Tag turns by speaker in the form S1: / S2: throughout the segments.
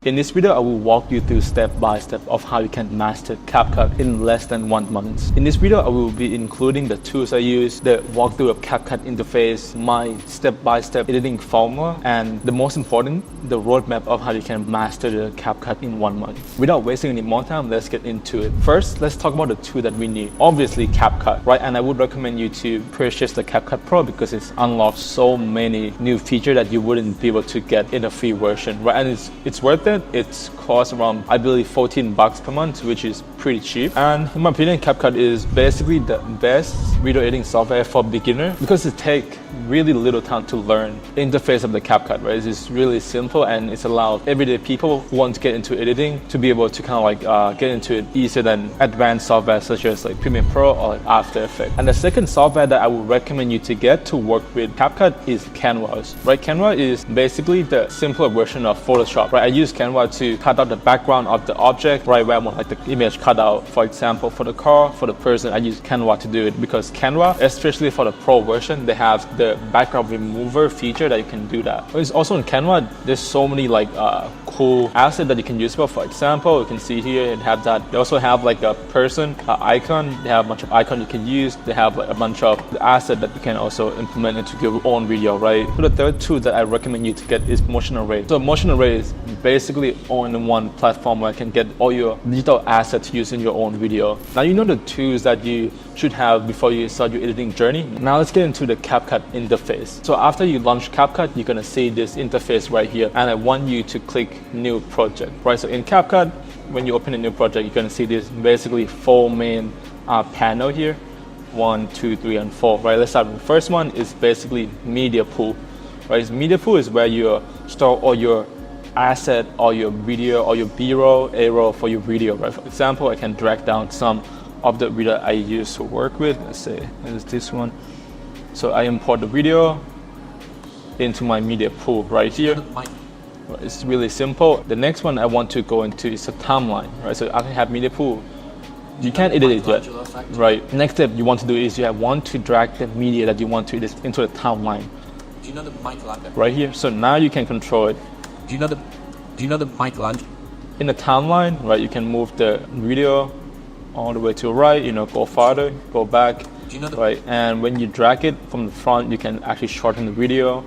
S1: In this video, I will walk you through step by step of how you can master CapCut in less than 1 month. In this video, I will be including the tools I use, the walkthrough of CapCut interface, my step-by-step editing formula, and the most important, the roadmap of how you can master the CapCut in 1 month. Without wasting any more time, let's get into it. First, let's talk about the tool that we need. Obviously, CapCut, right? And I would recommend you to purchase the CapCut Pro because it's unlocked so many new features that you wouldn't be able to get in a free version, right? And it's worth it. It's cost around, I believe, $14 per month, which is pretty cheap. And in my opinion, CapCut is basically the best video editing software for beginner because it takes really little time to learn the interface of the CapCut, right? It's really simple and it's allowed everyday people who want to get into editing to be able to kind of like get into it easier than advanced software such as like Premiere Pro or like After Effects. And the second software that I would recommend you to get to work with CapCut is Canva, right? Canva is basically the simpler version of Photoshop, right? I use Canva to cut out the background of the object, right, where I want like the image cut out. For example, for the car, for the person, I use Canva to do it because Canva, especially for the Pro version, they have the background remover feature that you can do that. It's also in Canva, there's so many like cool assets that you can use. For example, you can see here and have that. They also have like a person icon. They have a bunch of icons you can use. They have like a bunch of assets that you can also implement into your own video, right? So the third tool that I recommend you to get is Motion Array. So Motion Array is basically all-in-one platform where you can get all your digital assets used in your own video. Now you know the tools that you should have before you start your editing journey. Now let's get into the CapCut interface. So after you launch CapCut, you're gonna see this interface right here, and I want you to click New Project, right? So in CapCut, when you open a new project, you're gonna see this basically 4 main panel here. 1, 2, 3, and 4, right? Let's start with the first one. Is basically Media Pool, right? So Media Pool is where you store all your asset or your video or your B-roll, A-roll for your video, right? For example, I can drag down some of the video I use to work with. Let's say it's this one. So I import the video into my media pool right here. It's really simple. The next one I want to go into is a timeline, right? So I have media pool. You can't edit it yet, right? Next step you want to do is you want to drag the media that you want to edit into the timeline.
S2: Do you know the Michelangelo?
S1: Right here. So now you can control it.
S2: Do you know the Michelangelo?
S1: In the timeline, right? You can move the video all the way to the right. You know, go farther, go back.
S2: Do you know
S1: right? And when you drag it from the front, you can actually shorten the video.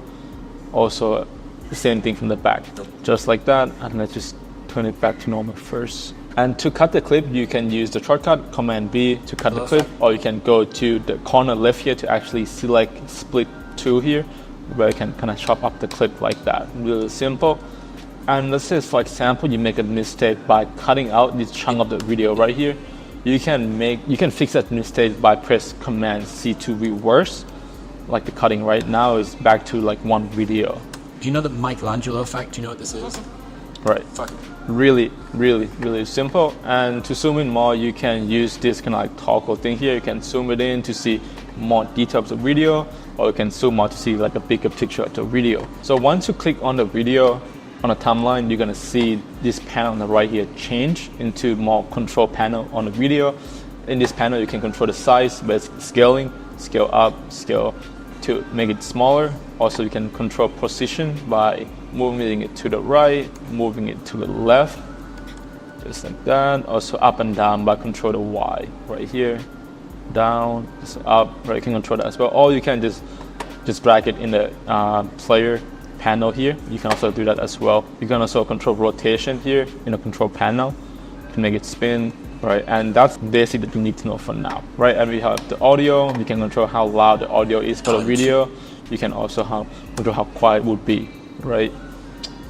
S1: Also, the same thing from the back, just like that. And let's just turn it back to normal first. And to cut the clip, you can use the shortcut Command B to cut the clip, or you can go to the corner left here to actually select split tool here, where you can kind of chop up the clip like that. Really simple. And let's say, for example, you make a mistake by cutting out this chunk of the video right here. You can fix that mistake by press Command C to reverse, like the cutting right now is back to like one video.
S2: Do you know the Michelangelo effect? Do you know what this is?
S1: Right. Really, really, really simple. And to zoom in more, you can use this kind of like toggle thing here. You can zoom it in to see more details of the video, or you can zoom out to see like a bigger picture of the video. So once you click on the video on the timeline, you're gonna see this panel on the right here change into more control panel on the video. In this panel, you can control the size, basically scaling, scale up, scale to make it smaller. Also, you can control position by moving it to the right, moving it to the left, just like that. Also up and down by control the Y right here, down, just up, right? You can control that as well. Or you can just drag it in the player panel here. You can also do that as well. You can also control rotation here in the control panel. You can make it spin, right? And that's basically that you need to know for now, right? And we have the audio. You can control how loud the audio is for the video. You can also control how quiet it would be, right?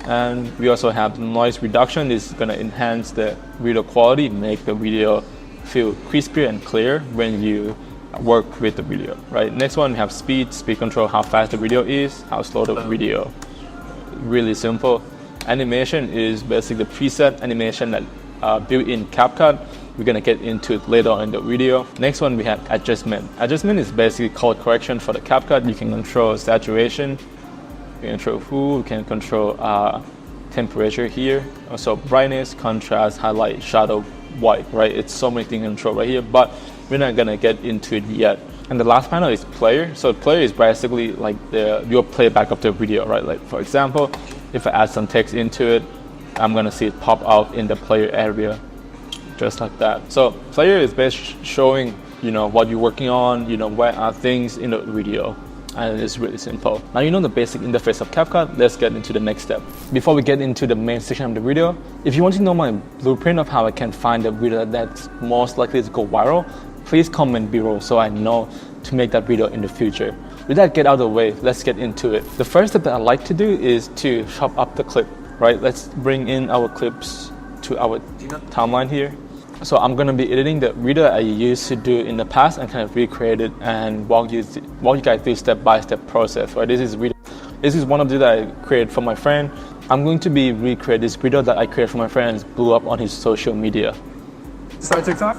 S1: And we also have the noise reduction. This is gonna enhance the video quality, make the video feel crispier and clear when you work with the video, right? Next one, we have speed control, how fast the video is, how slow the video. Really simple. Animation is basically the preset animation that built in CapCut. We're gonna get into it later on in the video. Next one, we have adjustment. Adjustment is basically color correction for the CapCut. You can control saturation, you can control hue, you can control temperature here. Also brightness, contrast, highlight, shadow, white, right? It's so many things to control right here, but we're not gonna get into it yet. And the last panel is player. So player is basically like your playback of the video, right? Like for example, if I add some text into it, I'm gonna see it pop out in the player area, just like that. So player is basically showing, what you're working on, where are things in the video. And it's really simple. Now you know the basic interface of CapCut, let's get into the next step. Before we get into the main section of the video, if you want to know my blueprint of how I can find a video that's most likely to go viral, please comment below so I know to make that video in the future. With that get out of the way, let's get into it. The first step that I like to do is to chop up the clip, right? Let's bring in our clips to our timeline here. So I'm gonna be editing the video I used to do in the past and kind of recreate it and walk you guys through step-by-step process. Right? This is one of the that I created for my friend. I'm going to be recreate this video that I created for my friend and blew up on his social media.
S3: Start TikTok?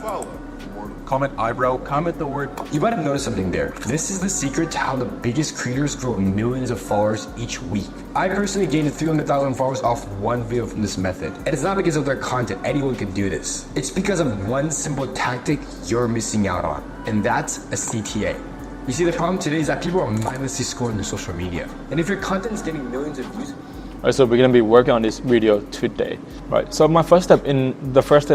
S3: Comment eyebrow, comment the word.
S4: You might have noticed something there. This is the secret to how the biggest creators grow millions of followers each week. I personally gained 300,000 followers off one video from this method. And it's not because of their content, anyone can do this. It's because of one simple tactic you're missing out on, and that's a CTA. You see, the problem today is that people are mindlessly scrolling their social media. And if your content is getting millions of views,
S1: Alright, so we're gonna be working on this video today. Right. So my first step in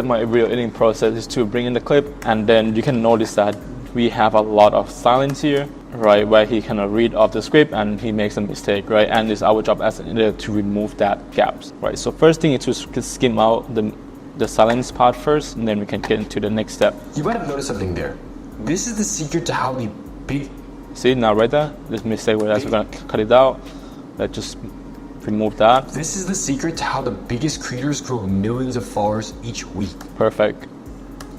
S1: my video editing process is to bring in the clip, and then you can notice that we have a lot of silence here, right, where he kind of read off the script and he makes a mistake, right? And it's our job as an editor to remove that gaps, right? So first thing is to skim out the silence part first, and then we can get into the next step.
S4: You might have noticed something there. This is the secret to how the big...
S1: See now right there, this mistake where we're gonna cut it out. Let's just remove that.
S4: This is the secret to how the biggest creators grow millions of followers each week.
S1: Perfect.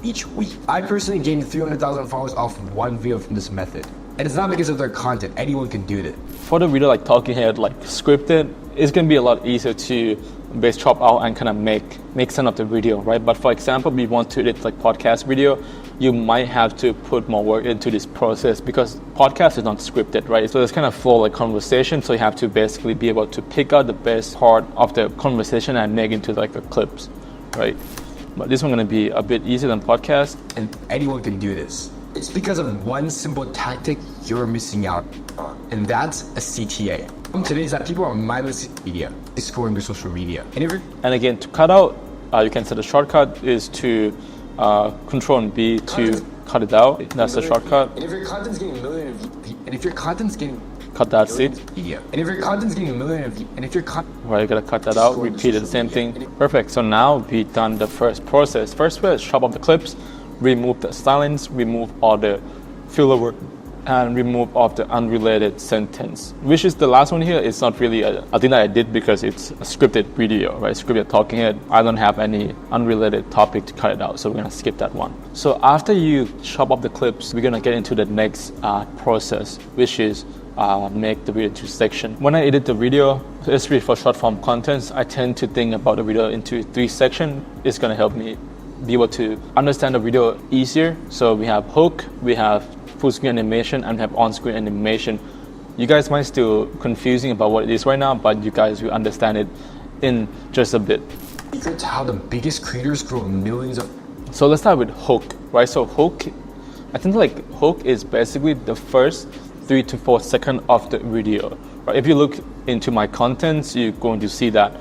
S4: Each week. I personally gained 300,000 followers off one video from this method. And it's not because of their content, anyone can do this.
S1: For the video like talking head, like scripted, it's gonna be a lot easier to base chop out and kind of make sense of the video, right? But for example, we want to edit like podcast video, you might have to put more work into this process because podcast is not scripted, right? So it's kind of flow like conversation, so you have to basically be able to pick out the best part of the conversation and make into like the clips, right? But this one's gonna be a bit easier than podcast.
S4: And anyone can do this. It's because of one simple tactic you're missing out on, and that's a CTA. Today is that people are mindlessly scrolling their social media.
S1: And again, to cut out, you can set a shortcut is to Control and B to cut it out. That's the shortcut.
S4: And if your content's getting millions of views, and if your content's getting
S1: cut that seed.
S4: Yeah. And if your content's getting millions of views, and if your
S1: right, you gotta cut that out. Repeat the same thing. Perfect. So now we've done the first process. First, we'll chop up the clips, remove the silence, remove all the filler word, and remove all the unrelated sentence. Which is the last one here. It's not really a thing that I did because it's a scripted video, right? Scripted talking head. I don't have any unrelated topic to cut it out, so we're gonna skip that one. So after you chop up the clips, we're gonna get into the next process, which is make the video into section. When I edit the video, especially for short form contents, I tend to think about the video into 3 sections. It's gonna help me be able to understand the video easier. So we have hook, we have full screen animation, and we have on-screen animation. You guys might still confusing about what it is right now, but you guys will understand it in just a bit.
S4: Secret to how the biggest creators grow millions of...
S1: So let's start with hook, right? So hook, I think like hook is basically the first 3 to 4 seconds of the video, right? If you look into my contents, you're going to see that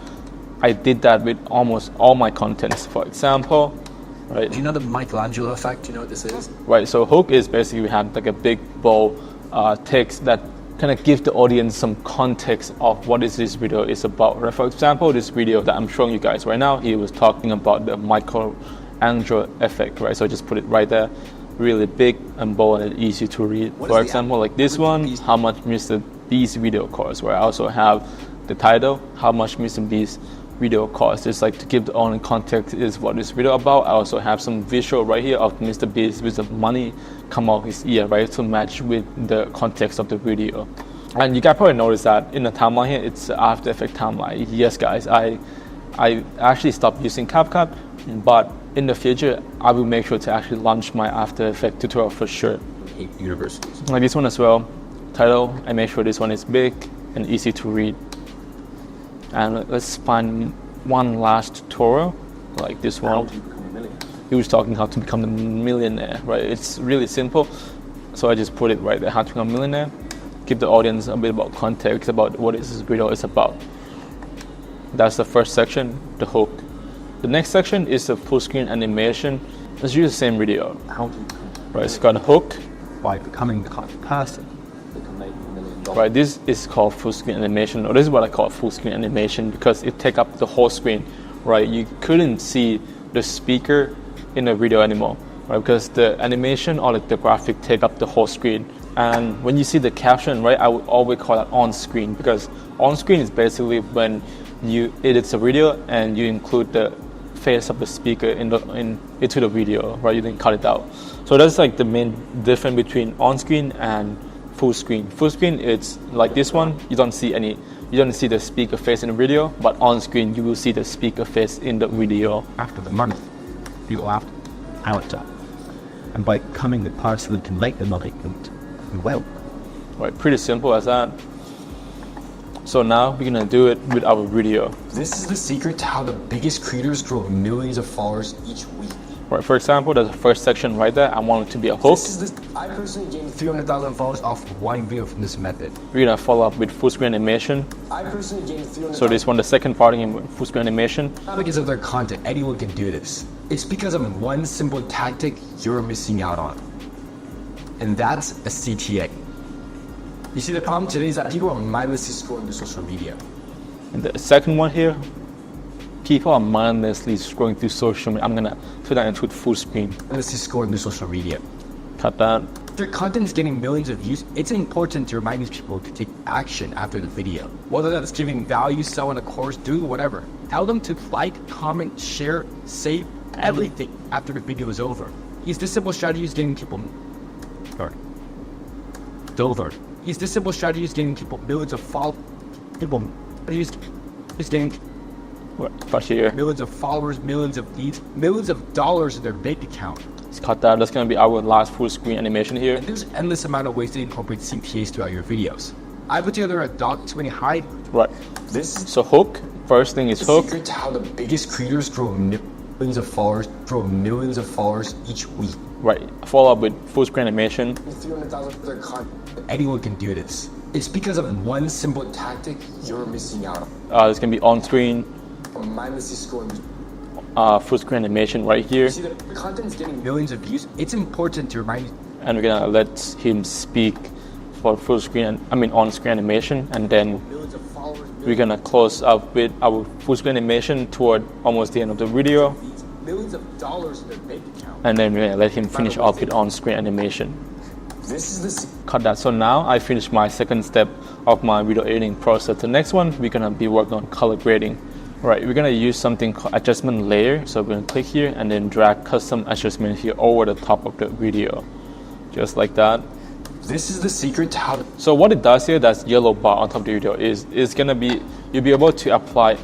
S1: I did that with almost all my contents. For example, right?
S2: Do you know the Michelangelo effect? Do you know what this is?
S1: Right, so hook is basically we have like a big bold text that kind of gives the audience some context of what is this video is about. Right? For example, this video that I'm showing you guys right now, he was talking about the Michelangelo effect, right? So I just put it right there, really big and bold and easy to read. For example, like this one, how much Mr. Beast video costs, where I also have the title, how much Mr. Beast video costs. It's like to give the only context is what this video about. I also have some visual right here of Mr. Beast with the money come out his ear, right, to match with the context of the video. And you guys probably noticed that in the timeline here, it's After Effects timeline. Yes, guys, I actually stopped using CapCut, but in the future, I will make sure to actually launch my After Effects tutorial for sure.
S4: Universities.
S1: Like this one as well. Title, I make sure this one is big and easy to read. And let's find one last tutorial, like this one. He was talking how to become a millionaire, right? It's really simple. So I just put it right there, how to become a millionaire. Give the audience a bit about context about what this video is about. That's the first section, the hook. The next section is the full screen animation. Let's use the same video.
S2: How do you
S1: Right, it's got a hook.
S2: by becoming the content person?
S1: Right, this is called full screen animation, or this is what I call full screen animation because it take up the whole screen. Right, you couldn't see the speaker in the video anymore, right? Because the animation or the graphic take up the whole screen. And when you see the caption, right, I would always call that on screen because on screen is basically when you edit a video and you include the face of the speaker into the video, right? You didn't cut it out. So that's like the main difference between on screen and full screen. Full screen, it's like this one. You don't see the speaker face in the video, but on screen you will see the speaker face in the video.
S2: After the month, you will have to. And by becoming the person that can make the money, you will.
S1: Right, pretty simple as that. So now we're gonna do it with our video.
S4: This is the secret to how the biggest creators grow millions of followers each week.
S1: Right, for example, there's the first section right there. I want it to be a hook.
S4: I personally gained 300,000 followers off one video from this method.
S1: We're gonna follow up with full screen animation.
S4: I personally gained 300,000.
S1: So this one, the second part in full screen animation.
S4: Not because of their content, anyone can do this. It's because of one simple tactic you're missing out on. And that's a CTA. You see, the problem today is that people are mindlessly scrolling through social media.
S1: And the second one here, people are mindlessly scrolling through social media. I'm gonna put that into full screen.
S4: Mindlessly scrolling through social media.
S1: Cut that.
S4: Their content is getting millions of views. It's important to remind these people to take action after the video. Whether that's giving value, selling a course, doing whatever. Tell them to like, comment, share, save everything after the video is over. Use this simple strategy is getting people Use this simple strategy is getting people millions of followers. Millions of followers, millions of leads, millions of dollars in their bank account.
S1: Let's cut that. That's gonna be our last full screen animation here.
S4: And there's endless amount of ways to incorporate CTAs throughout your videos. I put together a .20 hide.
S1: Right. So hook. First thing is hook.
S4: Secret to how the biggest creators grow millions of followers each week.
S1: Right. Follow up with full screen animation.
S4: 300,000 their content. Anyone can do this. It's because of one simple tactic you're missing out on.
S1: It's gonna be on screen.
S4: Mindlessly scrolling.
S1: Full screen animation right here.
S4: See, the content is getting millions of views. It's important to remind you.
S1: And we're gonna let him speak for full screen. On screen animation, and then we're gonna close up with our full screen animation toward almost the end of the video.
S4: Millions of dollars in their bank account.
S1: And then we're gonna let him finish off with on screen animation.
S4: This is the
S1: Cut that. So now I finished my second step of my video editing process. The next one, we're gonna be working on color grading. Right, we're gonna use something called adjustment layer. So we're gonna click here and then drag custom adjustment here over the top of the video. Just like that.
S4: This is the secret to how.
S1: So what it does here, that's yellow bar on top of the video, is gonna be, you'll be able to apply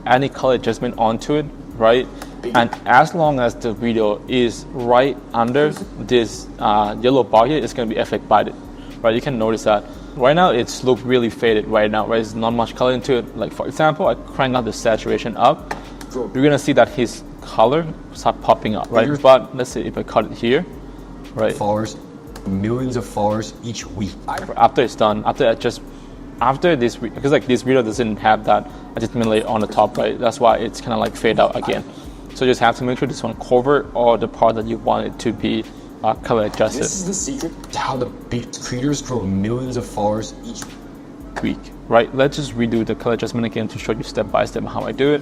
S1: any color adjustment onto it, right? And as long as the video is right under this yellow bar here, it's gonna be affected by it, right? You can notice that. Right now, it's look really faded right now, right? There's not much color into it. Like for example, I crank out the saturation up. You're gonna see that his color start popping up, right? But let's see if I cut it here, right?
S4: Followers, millions of followers each week.
S1: After it's done, after this, because like this video doesn't have that adjustment layer on the top, right? That's why it's kind of like fade out again. So you just have to make sure this one cover all the part that you want it to be color adjusted.
S4: This is the secret to how the big creators grow millions of followers each
S1: week, right? Let's just redo the color adjustment again to show you step by step how I do it.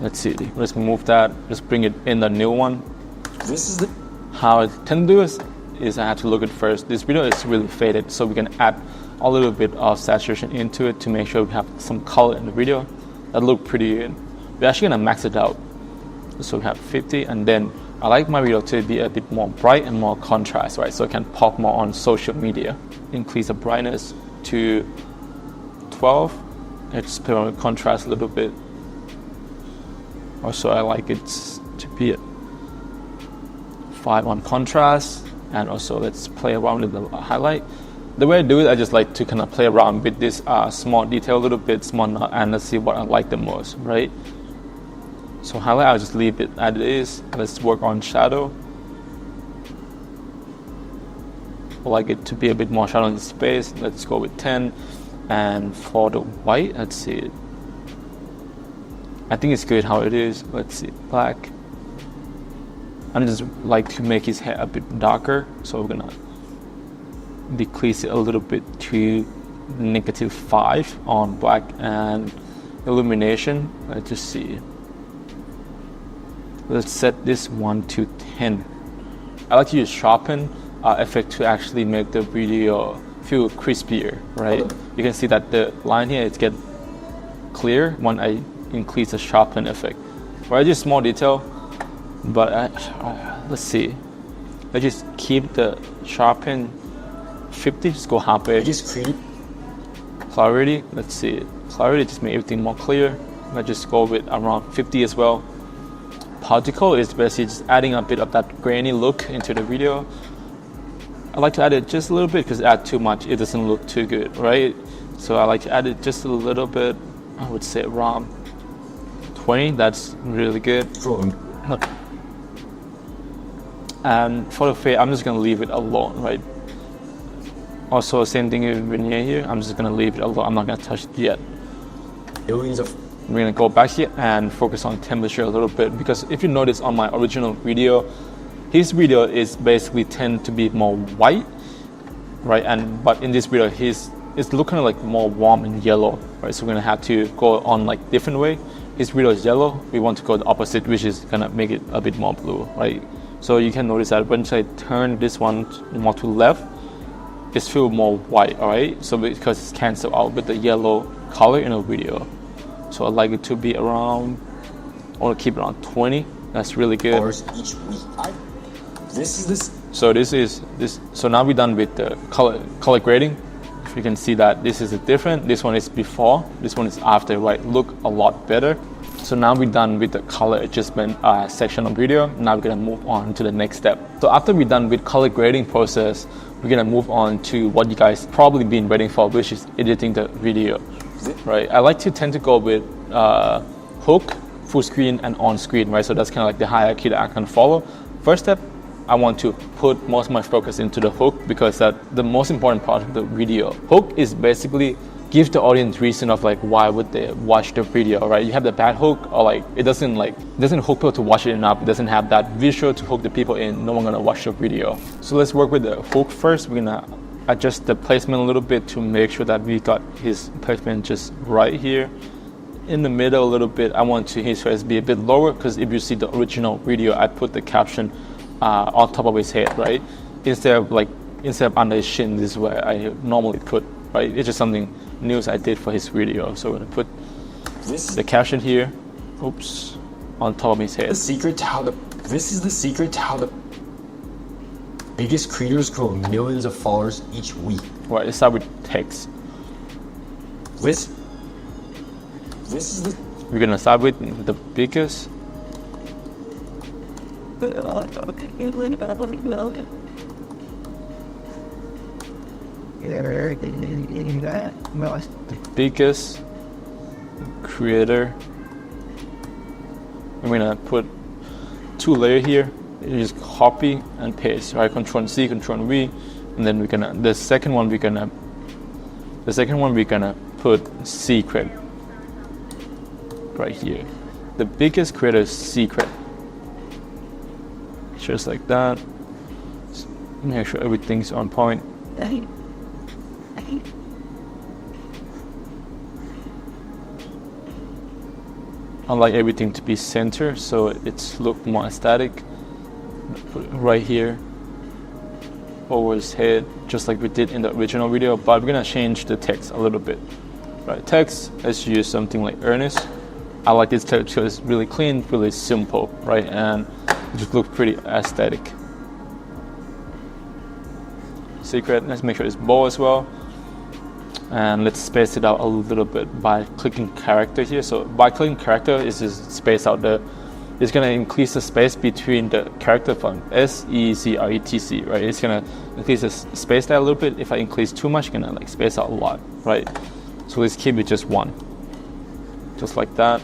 S1: Let's see, let's move that, just bring it in the new one.
S4: This is the
S1: how I tend to do is I have to look at first. This video is really faded, so we can add a little bit of saturation into it to make sure we have some color in the video. That look pretty good. We're actually gonna max it out. So we have 50, and then I like my video to be a bit more bright and more contrast, right? So it can pop more on social media. Increase the brightness to 12. Let's put on contrast a little bit. Also, I like it to be at 5 on contrast, and also let's play around with the highlight. The way I do it, I just like to kind of play around with this small detail a little bit, and let's see what I like the most, right? So highlight, I'll just leave it as it is. Let's work on shadow. I like it to be a bit more shadow in space. Let's go with 10. And for the white, let's see, I think it's good how it is. Let's see, black. I just like to make his hair a bit darker, so we're gonna decrease it a little bit to -5 on black and illumination. Let's just see. Let's set this one to 10. I like to use sharpen effect to actually make the video feel crispier, right? You can see that the line here is get clear when I increase the sharpen effect. Right, just small detail, but let's see. Let's just keep the sharpen 50, just go halfway.
S4: Just create
S1: Clarity, let's see. Clarity just make everything more clear. Let's just go with around 50 as well. Particle is basically just adding a bit of that grainy look into the video. I like to add it just a little bit because add too much, it doesn't look too good, right? So I like to add it just a little bit. I would say around 20, that's really good. And for the fade, I'm just gonna leave it alone, right? Also, same thing with veneer here. I'm just gonna leave it alone. I'm not gonna touch it yet.
S4: millions of
S1: We're gonna go back here and focus on temperature a little bit, because if you notice on my original video, his video is basically tend to be more white, right? But in this video, it's looking like more warm and yellow, right? So we're gonna have to go on like different way. His video is yellow. We want to go the opposite, which is gonna make it a bit more blue, right? So you can notice that once I turn this one more to left, it feels more white, alright? So because it's cancelled out with the yellow color in the video. So I like it to be around, I want to keep it around 20. That's really good.
S4: hours each week.
S1: So now we're done with the color grading. If you can see that this is different. This one is before, this one is after, right? Look a lot better. So now we're done with the color adjustment section of video. Now we're gonna move on to the next step. So after we're done with color grading process, we're gonna move on to what you guys probably been waiting for, which is editing the video, right? I like to tend to go with hook, full screen, and on screen, right? So that's kind of like the hierarchy that I can follow. First step, I want to put most of my focus into the hook, because that's the most important part of the video. Hook is basically give the audience reason of like why would they watch the video, right? You have the bad hook, or like it doesn't hook people to watch it enough. It doesn't have that visual to hook the people in. No one gonna watch the video. So let's work with the hook first. We're gonna adjust the placement a little bit to make sure that we got his placement just right here. In the middle a little bit, I want his face be a bit lower, because if you see the original video, I put the caption on top of his head, right? Instead of under his shin, this is where I normally put, right? It's just something new I did for his video. So we're gonna put the caption here, oops, on top of his head.
S4: This is the secret to how the biggest creators grow millions of followers each week.
S1: Right, let's start with text.
S4: This is the
S1: We're gonna start with the biggest. The biggest creator. I'm gonna put 2 layers here. You just copy and paste, right? Control C, Control V, and then the second one we're gonna put secret right here. The biggest creator's secret. Just like that. Make sure everything's on point. I like everything to be center, so it's look more aesthetic. Put it right here over his head, just like we did in the original video, but we're gonna change the text a little bit. Right, text, let's use something like Ernest. I like this text because it's really clean, really simple, right? And it just looks pretty aesthetic. Secret, let's make sure it's bold as well. And let's space it out a little bit by clicking character here. So by clicking character, is just space out it's gonna increase the space between the character from S-E-C-R-E-T-C, right? It's gonna increase the space there a little bit. If I increase too much, it's gonna like space out a lot, right? So let's keep it just 1. Just like that.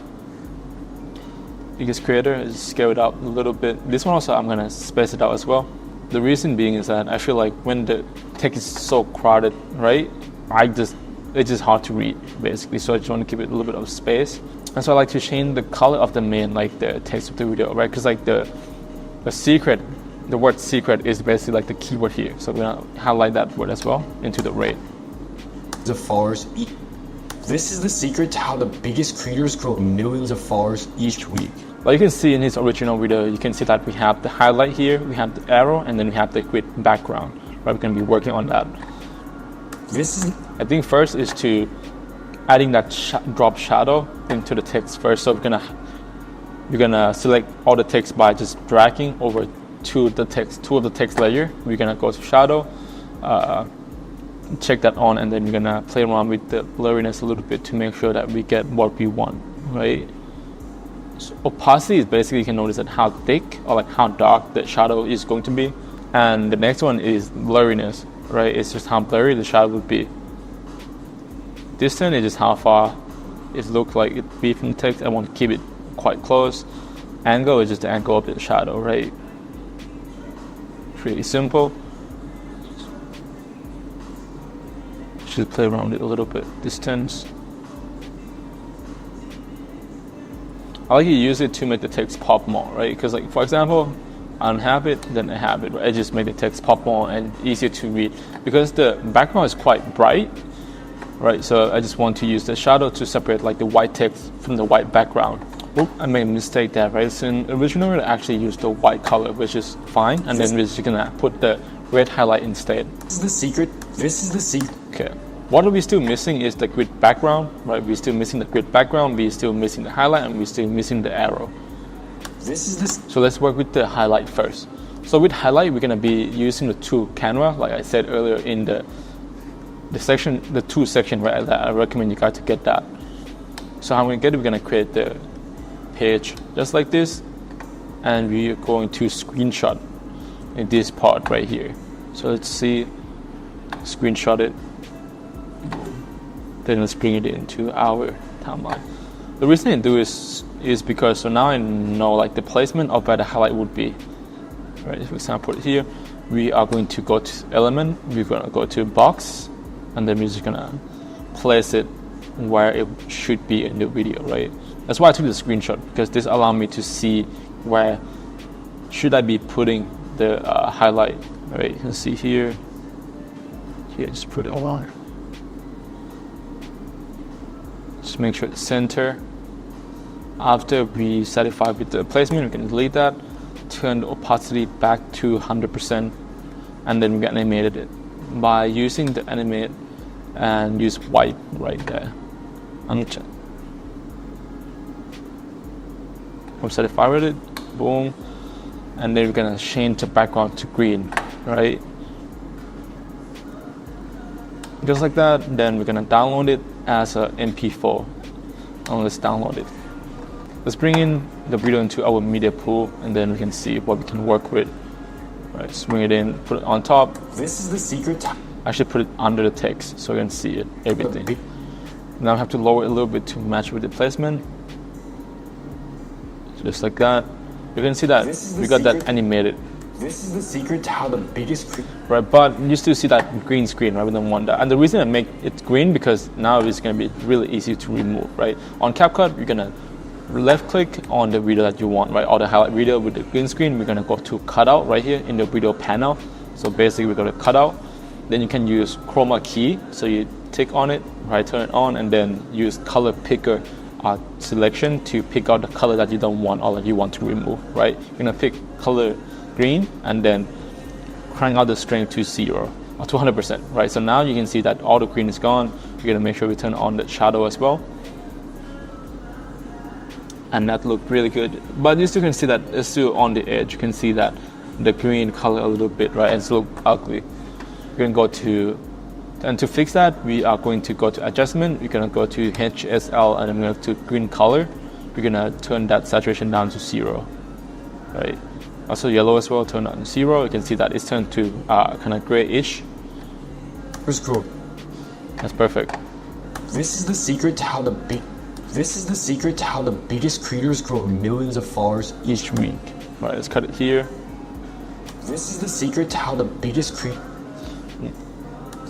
S1: Biggest creator is scale it out a little bit. This one also I'm gonna space it out as well. The reason being is that I feel like when the text is so crowded, right? It's just hard to read basically. So I just want to give it a little bit of space. And so I like to change the color of the main, like the text of the video, right? Because like the secret, the word secret is basically like the keyword here. So we're gonna highlight that word as well into the red.
S4: Of followers. This is the secret to how the biggest creators grow millions of followers each week.
S1: Like you can see in his original video, you can see that we have the highlight here, we have the arrow, and then we have the grid background. Right, we're gonna be working on that. I think first is to adding that drop shadow into the text first. So we're gonna select all the text by just dragging over to the text layer. We're gonna go to shadow, check that on, and then we're gonna play around with the blurriness a little bit to make sure that we get what we want, right? So opacity is basically, you can notice that how thick or like how dark the shadow is going to be. And the next one is blurriness, right? It's just how blurry the shadow would be. Distance is just how far it looks like it be from the text. I want to keep it quite close. Angle is just the angle of the shadow, right? Pretty simple. Just play around it a little bit. Distance. I like to use it to make the text pop more, right? Because like, for example, I don't have it, then I have it, right? I just make the text pop more and easier to read. Because the background is quite bright, right? So I just want to use the shadow to separate like the white text from the white background. Oop, I made a mistake there, right? So in originally I actually used the white color, which is fine. And then we're just gonna put the red highlight instead.
S4: This is the secret. This is the secret.
S1: Okay. What are we still missing is the grid background, right? We're still missing the grid background, we're still missing the highlight, and we're still missing the arrow. So let's work with the highlight first. So with highlight, we're gonna be using the tool camera, like I said earlier in the tool section, right? That I recommend you guys to get that. So how we're gonna get it, we're gonna create the page just like this, and we're going to screenshot in this part right here. So let's see, screenshot it. Then let's bring it into our timeline. The reason I do is because so now I know like the placement of where the highlight would be. Right, for example here, we are going to go to element, we're gonna go to box, and then we're just gonna place it where it should be in the video, right? That's why I took the screenshot, because this allows me to see where should I be putting the highlight, right? You can see here, just put it on. Just make sure it's center. After we satisfy with the placement, we can delete that, turn the opacity back to 100%, and then we can animate it by using the animate and use white right there. We're satisfied with it, boom, and then we're gonna change the background to green, right? Just like that. Then we're gonna download it as a MP4, and let's download it. Let's bring in the video into our media pool, and then we can see what we can work with. Right, just bring it in, put it on top.
S4: This is the secret.
S1: I should put it under the text so you can see it, everything. Now I have to lower it a little bit to match with the placement. Just like that. You can see that we got that animated.
S4: This is the secret to how the biggest
S1: right, but you still see that green screen, right? We don't want that. And the reason I make it green, because now it's going to be really easy to remove, right? On CapCut, you're going to left click on the video that you want, right? Or the highlight video with the green screen. We're going to go to cutout right here in the video panel. So basically we're going to cut out. Then you can use chroma key. So you tick on it, right? Turn it on, and then use color picker selection to pick out the color that you don't want or that you want to remove, right? You're going to pick color green and then crank out the strength to 0 or to 100%, right? So now you can see that all the green is gone. We're gonna make sure we turn on the shadow as well, and that looked really good. But you still can see that it's still on the edge. You can see that the green color a little bit, right? It's look ugly. We're gonna go to, and to fix that, we are going to go to adjustment. We're gonna go to HSL, and I'm going to green color. We're gonna turn that saturation down to 0, right? Also yellow as well, turn on 0. You can see that it's turned to kind of grayish.
S4: That's cool.
S1: That's perfect.
S4: This is the secret to how the biggest creators grow millions of followers
S1: each week. Right, let's cut it here.
S4: This is the secret to how the biggest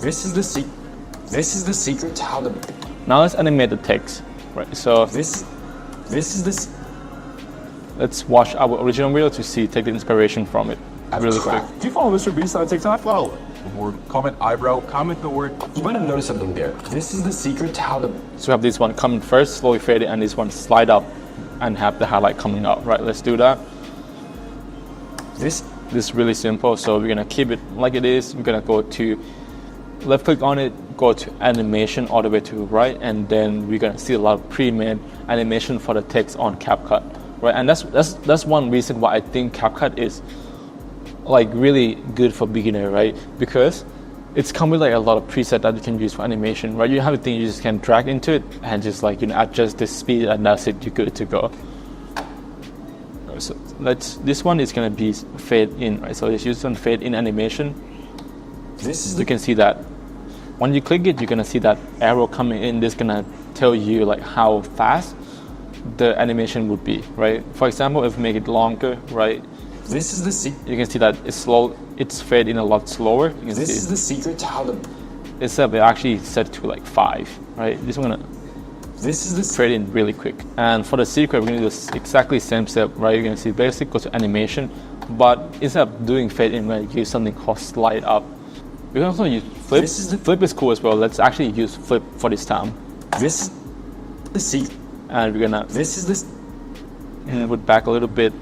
S4: This is the secret to how the.
S1: Now let's animate the text. Right, so
S4: This is this.
S1: Let's watch our original video to take the inspiration from it really quick.
S3: Do you follow Mr. Beast on TikTok? Follow it. Word, comment eyebrow, comment the word.
S4: You might have noticed something there. This is the secret to how the.
S1: So we have this one coming first, slowly fade it, and this one slide up and have the highlight coming up, right? Let's do that. This is really simple, so we're gonna keep it like it is. We're gonna go to left click on it, go to animation all the way to right, and then we're gonna see a lot of pre-made animation for the text on CapCut, right? And that's one reason why I think CapCut is like really good for beginner, right? Because it's come with like a lot of preset that you can use for animation, right? You have a thing you just can drag into it and just like, you know, adjust the speed, and that's it, you're good to go. So this one is gonna be fade in, right? So let's use some fade in animation. You can see that when you click it, you're gonna see that arrow coming in. This is gonna tell you like how fast the animation would be, right? For example, if we make it longer, right?
S4: This is the
S1: you can see that it's slow. It's fade in a lot slower. You can
S4: This
S1: see
S4: is the secret to how the.
S1: Instead, we actually set to like 5, right? This one gonna
S4: This is the.
S1: fade in really quick. And for the secret, we're gonna do exactly the same step, right? You're gonna see basic, go to animation, but instead of doing fade in, we're gonna use something called slide up. We can also use flip. Flip is cool as well. Let's actually use flip for this time.
S4: This is the secret.
S1: And we're gonna.
S4: This is the.
S1: And put back a little bit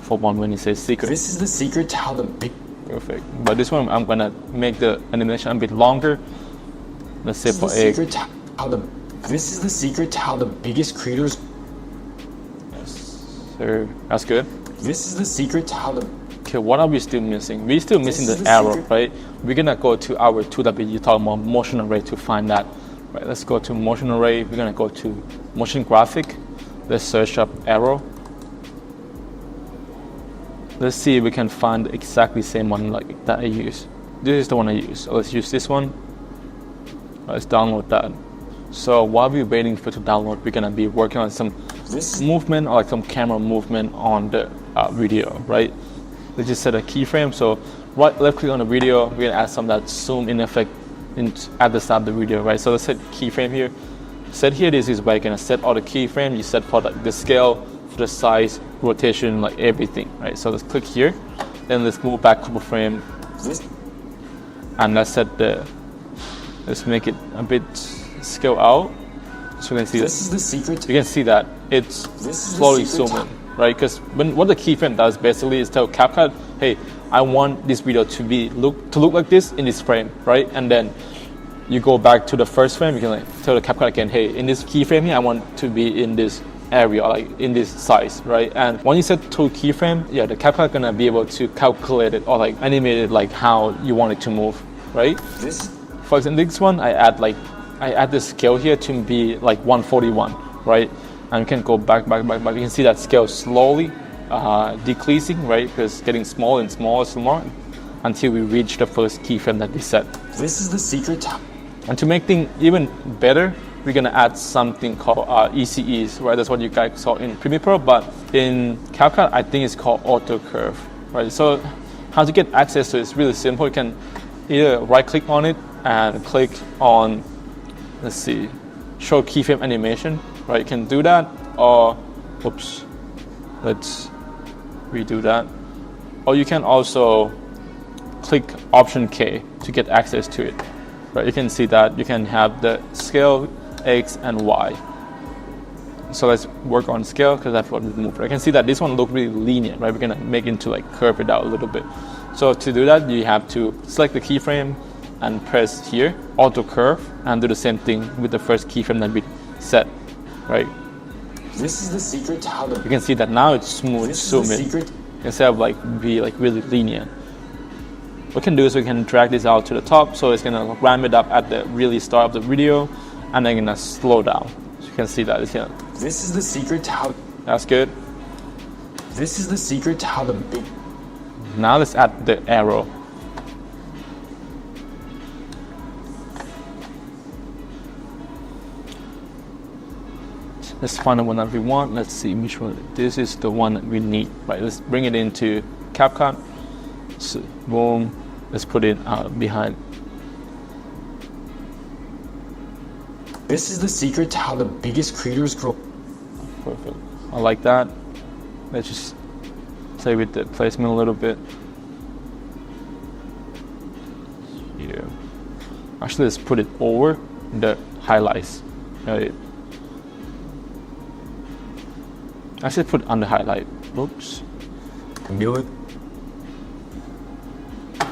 S1: for one when he says secret.
S4: This is the secret to how the big.
S1: Perfect. But this one, I'm gonna make the animation a bit longer. Let's say for egg.
S4: This is the secret to how the biggest creators.
S1: Yes, sir. That's good.
S4: This is the secret to how the.
S1: Okay, what are we still missing? We're still missing the arrow, right? We're gonna go to our tool that we talk about motion array to find that. Right, let's go to motion array. We're gonna go to motion graphic. Let's search up arrow. Let's see if we can find exactly the same one like that I use. This is the one I use. So let's use this one. Let's download that. So while we're waiting for it to download, we're gonna be working on some movement or like some camera movement on the video, right? Let's just set a keyframe. So left click on the video, we're gonna add some that zoom in effect at the start of the video, right? So let's set keyframe here. Set here, this is where you're gonna set all the keyframe. You set for the scale, for the size, rotation, like everything, right? So let's click here, then let's move back a couple frame, and let's let's make it a bit scale out, so we can see
S4: this is the secret.
S1: You can see that it's slowly zooming, right? Because what the keyframe does basically is tell CapCut, hey, I want this video to look like this in this frame, right? And then you go back to the first frame. You can like tell the CapCut again, hey, in this keyframe here, I want to be in this area, like in this size, right? And when you set to keyframe, yeah, the CapCut gonna be able to calculate it or like animate it like how you want it to move, right? For example, this one I add the scale here to be like 141, right? And you can go back. You can see that scale slowly decreasing, right? Because getting smaller and smaller until we reach the first keyframe that we set.
S4: This is the secret.
S1: And to make things even better, we're gonna add something called ECEs, right? That's what you guys saw in Premiere Pro, but in CapCut, I think it's called Auto Curve, right? So how to get access to it is really simple. You can either right click on it and click on, let's see, show keyframe animation, right? You can do that, or, oops, let's redo that. Or you can also click Option K to get access to it, right? You can see that you can have the scale, X and Y. So let's work on scale because that's what we moved. I can see that this one looks really linear, right? We're gonna make it into like curve it out a little bit. So to do that, you have to select the keyframe and press here, auto curve, and do the same thing with the first keyframe that we set, right?
S4: This is the secret to how the.
S1: You can see that now it's smooth, zoom in, instead of like be like really linear. What we can do is we can drag this out to the top, so it's gonna ramp it up at the really start of the video, and then gonna slow down. So you can see that it's here.
S4: This is the secret to how.
S1: That's good.
S4: This is the secret to how the big.
S1: Now let's add the arrow. Let's find the one that we want. Let's see which one. This is the one that we need, right? Let's bring it into CapCut. So, boom. Let's put it behind.
S4: This is the secret to how the biggest creators grow.
S1: Perfect. I like that. Let's just play with the placement a little bit. Yeah. Actually, let's put it over the highlights. Right. Actually, put under highlight. Oops.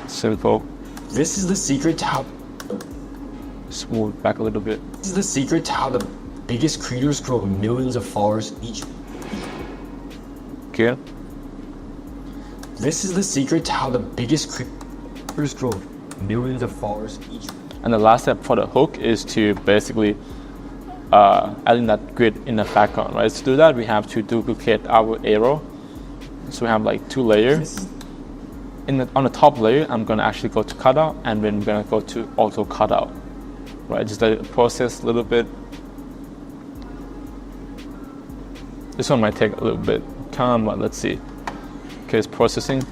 S1: Simple.
S4: This is the secret to how.
S1: Smooth back a little bit.
S4: This is the secret to how the biggest creators grow millions of followers each.
S1: Good.
S4: This is the secret to how the biggest creators grow millions of followers each.
S1: And the last step for the hook is to basically adding that grid in the background, right? To do that, we have to duplicate our arrow. So we have like 2 layers. On the top layer, I'm gonna actually go to cutout, and then we're gonna go to auto cutout, right? Just let it process a little bit. This one might take a little bit. Come on, let's see. Okay, it's processing,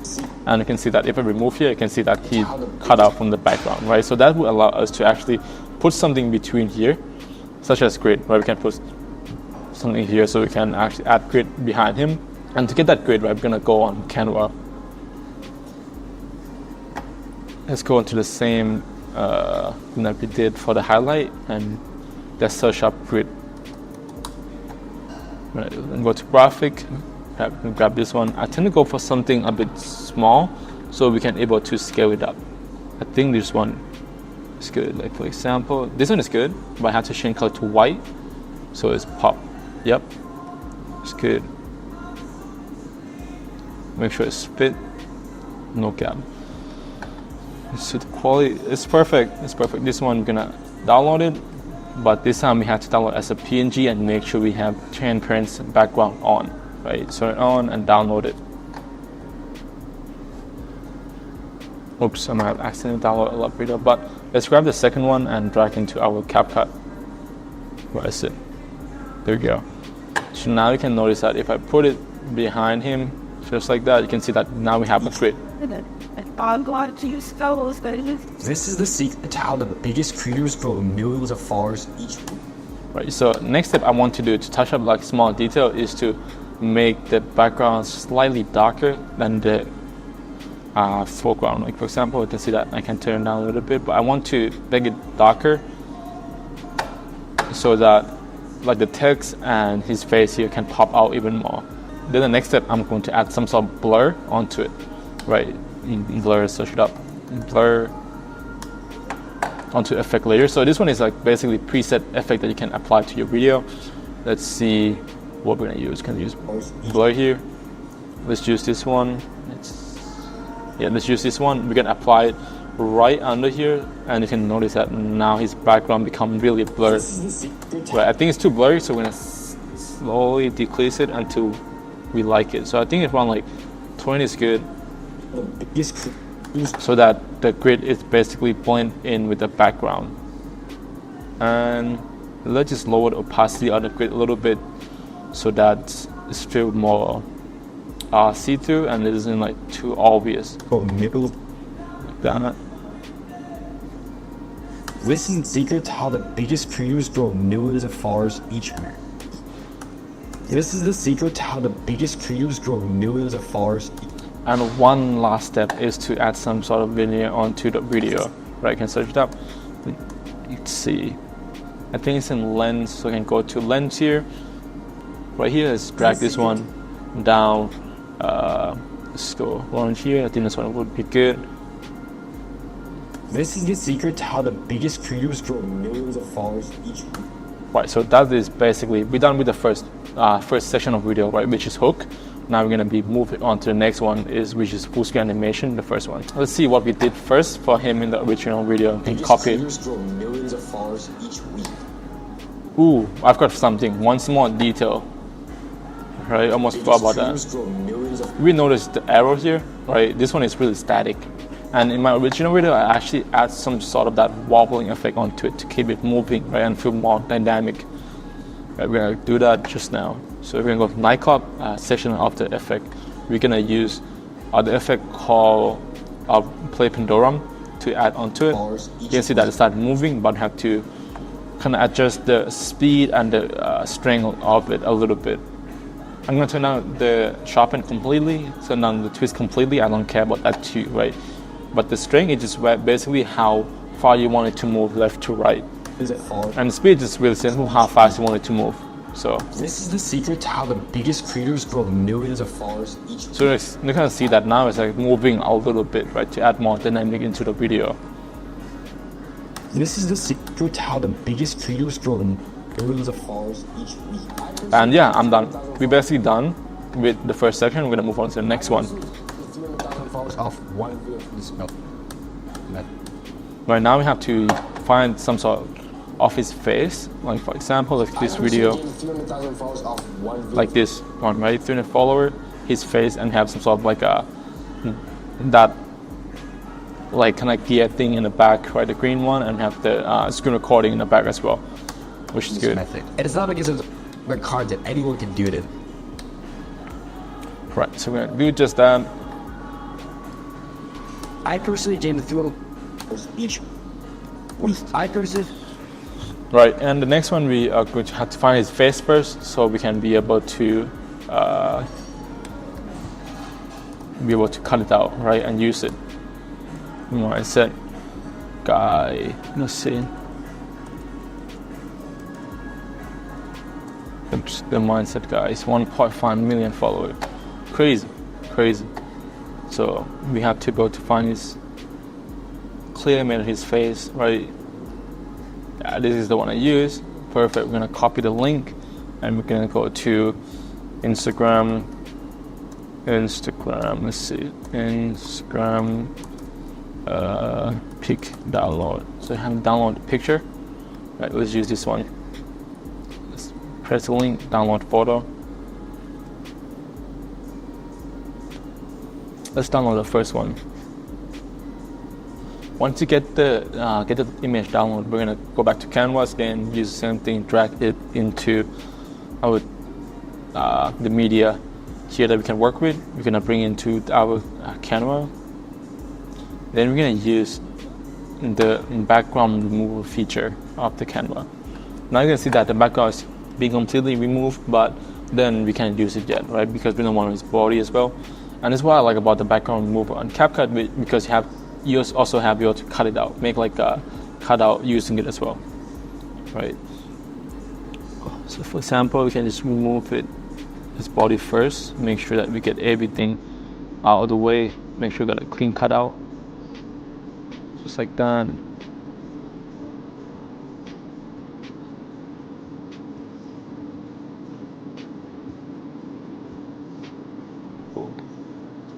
S1: and you can see that if I remove here, you can see that he cut out from the background, right? So that will allow us to actually put something between here, such as grid, right? We can put something here, so we can actually add grid behind him. And to get that grid, right, we're gonna go on Canva. Let's go into the same thing that we did for the highlight, and let's search up grid. Right, and go to graphic. Grab this one. I tend to go for something a bit small, so we can able to scale it up. I think this one is good. Like for example, this one is good, but I have to change color to white, so it's pop. Yep, it's good. Make sure it's fit, no gap. So the quality is perfect. It's perfect. This one we're gonna download it, but this time we have to download as a PNG and make sure we have transparent background on. Right, turn it on and download it. Oops, I might have accidentally downloaded a lot bigger, but let's grab the second one and drag into our CapCut. Where is it? There we go. So now you can notice that if I put it behind him, just like that, you can see that now we have a grid.
S4: This is the secret to how the biggest creators grow millions of followers each week.
S1: Right, so next step I want to do to touch up like small detail is to make the background slightly darker than the foreground. Like for example, you can see that I can turn it down a little bit, but I want to make it darker so that like the text and his face here can pop out even more. Then the next step, I'm going to add some sort of blur onto it. Right, in blur, search it up, blur onto effect layer. So this one is like basically preset effect that you can apply to your video. Let's see what we're gonna use. Can we use blur here? Let's use this one. Let's use this one. We're gonna apply it right under here, and you can notice that now his background become really blurred. Right, I think it's too blurry, so we're gonna slowly decrease it until we like it. So I think around like 20 is good, so that the grid is basically blend in with the background. And let's just lower the opacity on the grid a little bit, so that it's still more see-through and it isn't like too obvious. Like that.
S4: Listen, secret to how the biggest creators grow millions of followers each week. This is the secret to how the biggest creators grow millions of followers.
S1: And one last step is to add some sort of veneer onto the video. Right, I can search it up. Let's see. I think it's in lens, so I can go to lens here. Right here, let's drag this one down. Let's go orange here. I think this one would be good.
S4: This is the secret to how the biggest creators grow millions of followers each week.
S1: Right, so that is basically, we're done with the first section of video, right, which is hook. Now we're gonna be moving on to the next one, which is full screen animation, the first one. Let's see what we did first for him in the original video and copy it.
S4: Grow millions of followers each week.
S1: Ooh, I've got something, one small detail. Right, almost forgot about that. We noticed the arrow here, right? This one is really static. And in my original video, I actually add some sort of that wobbling effect onto it to keep it moving, right, and feel more dynamic. Right, we're gonna do that just now. So we're gonna go to nightclub section of the effect. We're gonna use the effect called play pendulum to add onto it. You can see that it started moving, but have to kind of adjust the speed and the strength of it a little bit. I'm gonna turn down the sharpen completely, turn down the twist completely. I don't care about that too, right? But the string is just basically how far you want it to move left to right.
S4: Is it hard?
S1: And the speed is really simple, how fast you want it to move. So
S4: This is the secret to how the biggest creators grow millions of followers each week.
S1: So you can see that now it's like moving a little bit, right, to add more dynamic into the video.
S4: This is the secret to how the biggest creators grow millions of followers each week.
S1: And yeah, I'm done. We're basically done with the first section. We're gonna move on to the next one.
S4: 300,000 followers off one video from this method.
S1: Right now we have to find some sort of his face. Like for example, like this video,
S4: 300,000 followers off one video.
S1: like this one, right? 300 follower, his face, and have some sort of like a that like kind of gear thing in the back, right? The green one, and have the screen recording in the back as well, which is good.
S4: Method. It is not because of the content. Anyone can do it.
S1: Right, so we're gonna do just that.
S4: I personally gained 300 each. I personally.
S1: Right, and the next one we are going to have to find his face first, so we can be able to cut it out, right, and use it. I said, guy, let's see. The mindset guy is 1.5 million followers. Crazy. So we have to go to find his clear image of his face, right? Yeah, this is the one I use. Perfect. We're gonna copy the link, and we're gonna go to Instagram. Let's see, Instagram. Pick download. So I have download the picture. Right, let's use this one. Let's press the link, download photo. Let's download the first one. Once you get the image download, we're gonna go back to Canvas again, use the same thing, drag it into our the media here that we can work with. We're gonna bring into our camera. Then we're gonna use the background removal feature of the camera. Now you can see that the background is being completely removed, but then we can't use it yet, right? Because we don't want his body as well. And that's what I like about the background removal on CapCut, because you also have to be able to cut it out, make like a cutout using it as well, right? So for example, we can just remove his body first, make sure that we get everything out of the way, make sure we got a clean cutout. Just like that. Cool.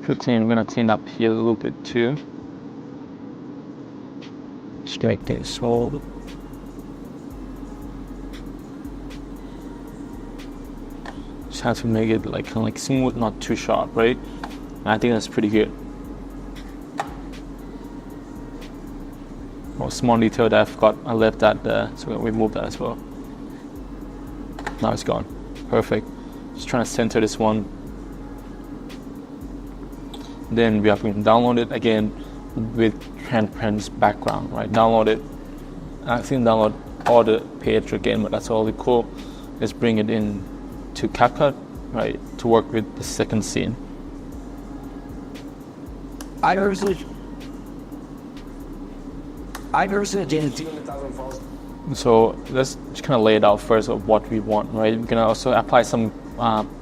S1: We're gonna clean up here a little bit too. Just like this. So just have to make it like kind of like smooth, not too sharp, right? And I think that's pretty good. Small detail that I left that there, so we're gonna remove that as well. Now it's gone. Perfect. Just trying to center this one. Then we have to download it again with transparent background, right? Download it. I think download all the page again, but that's all cool. Let's bring it in to CapCut, right, to work with the second scene.
S4: I personally gained 300,000 followers.
S1: So let's just kind of lay it out first of what we want, right? We're gonna also apply some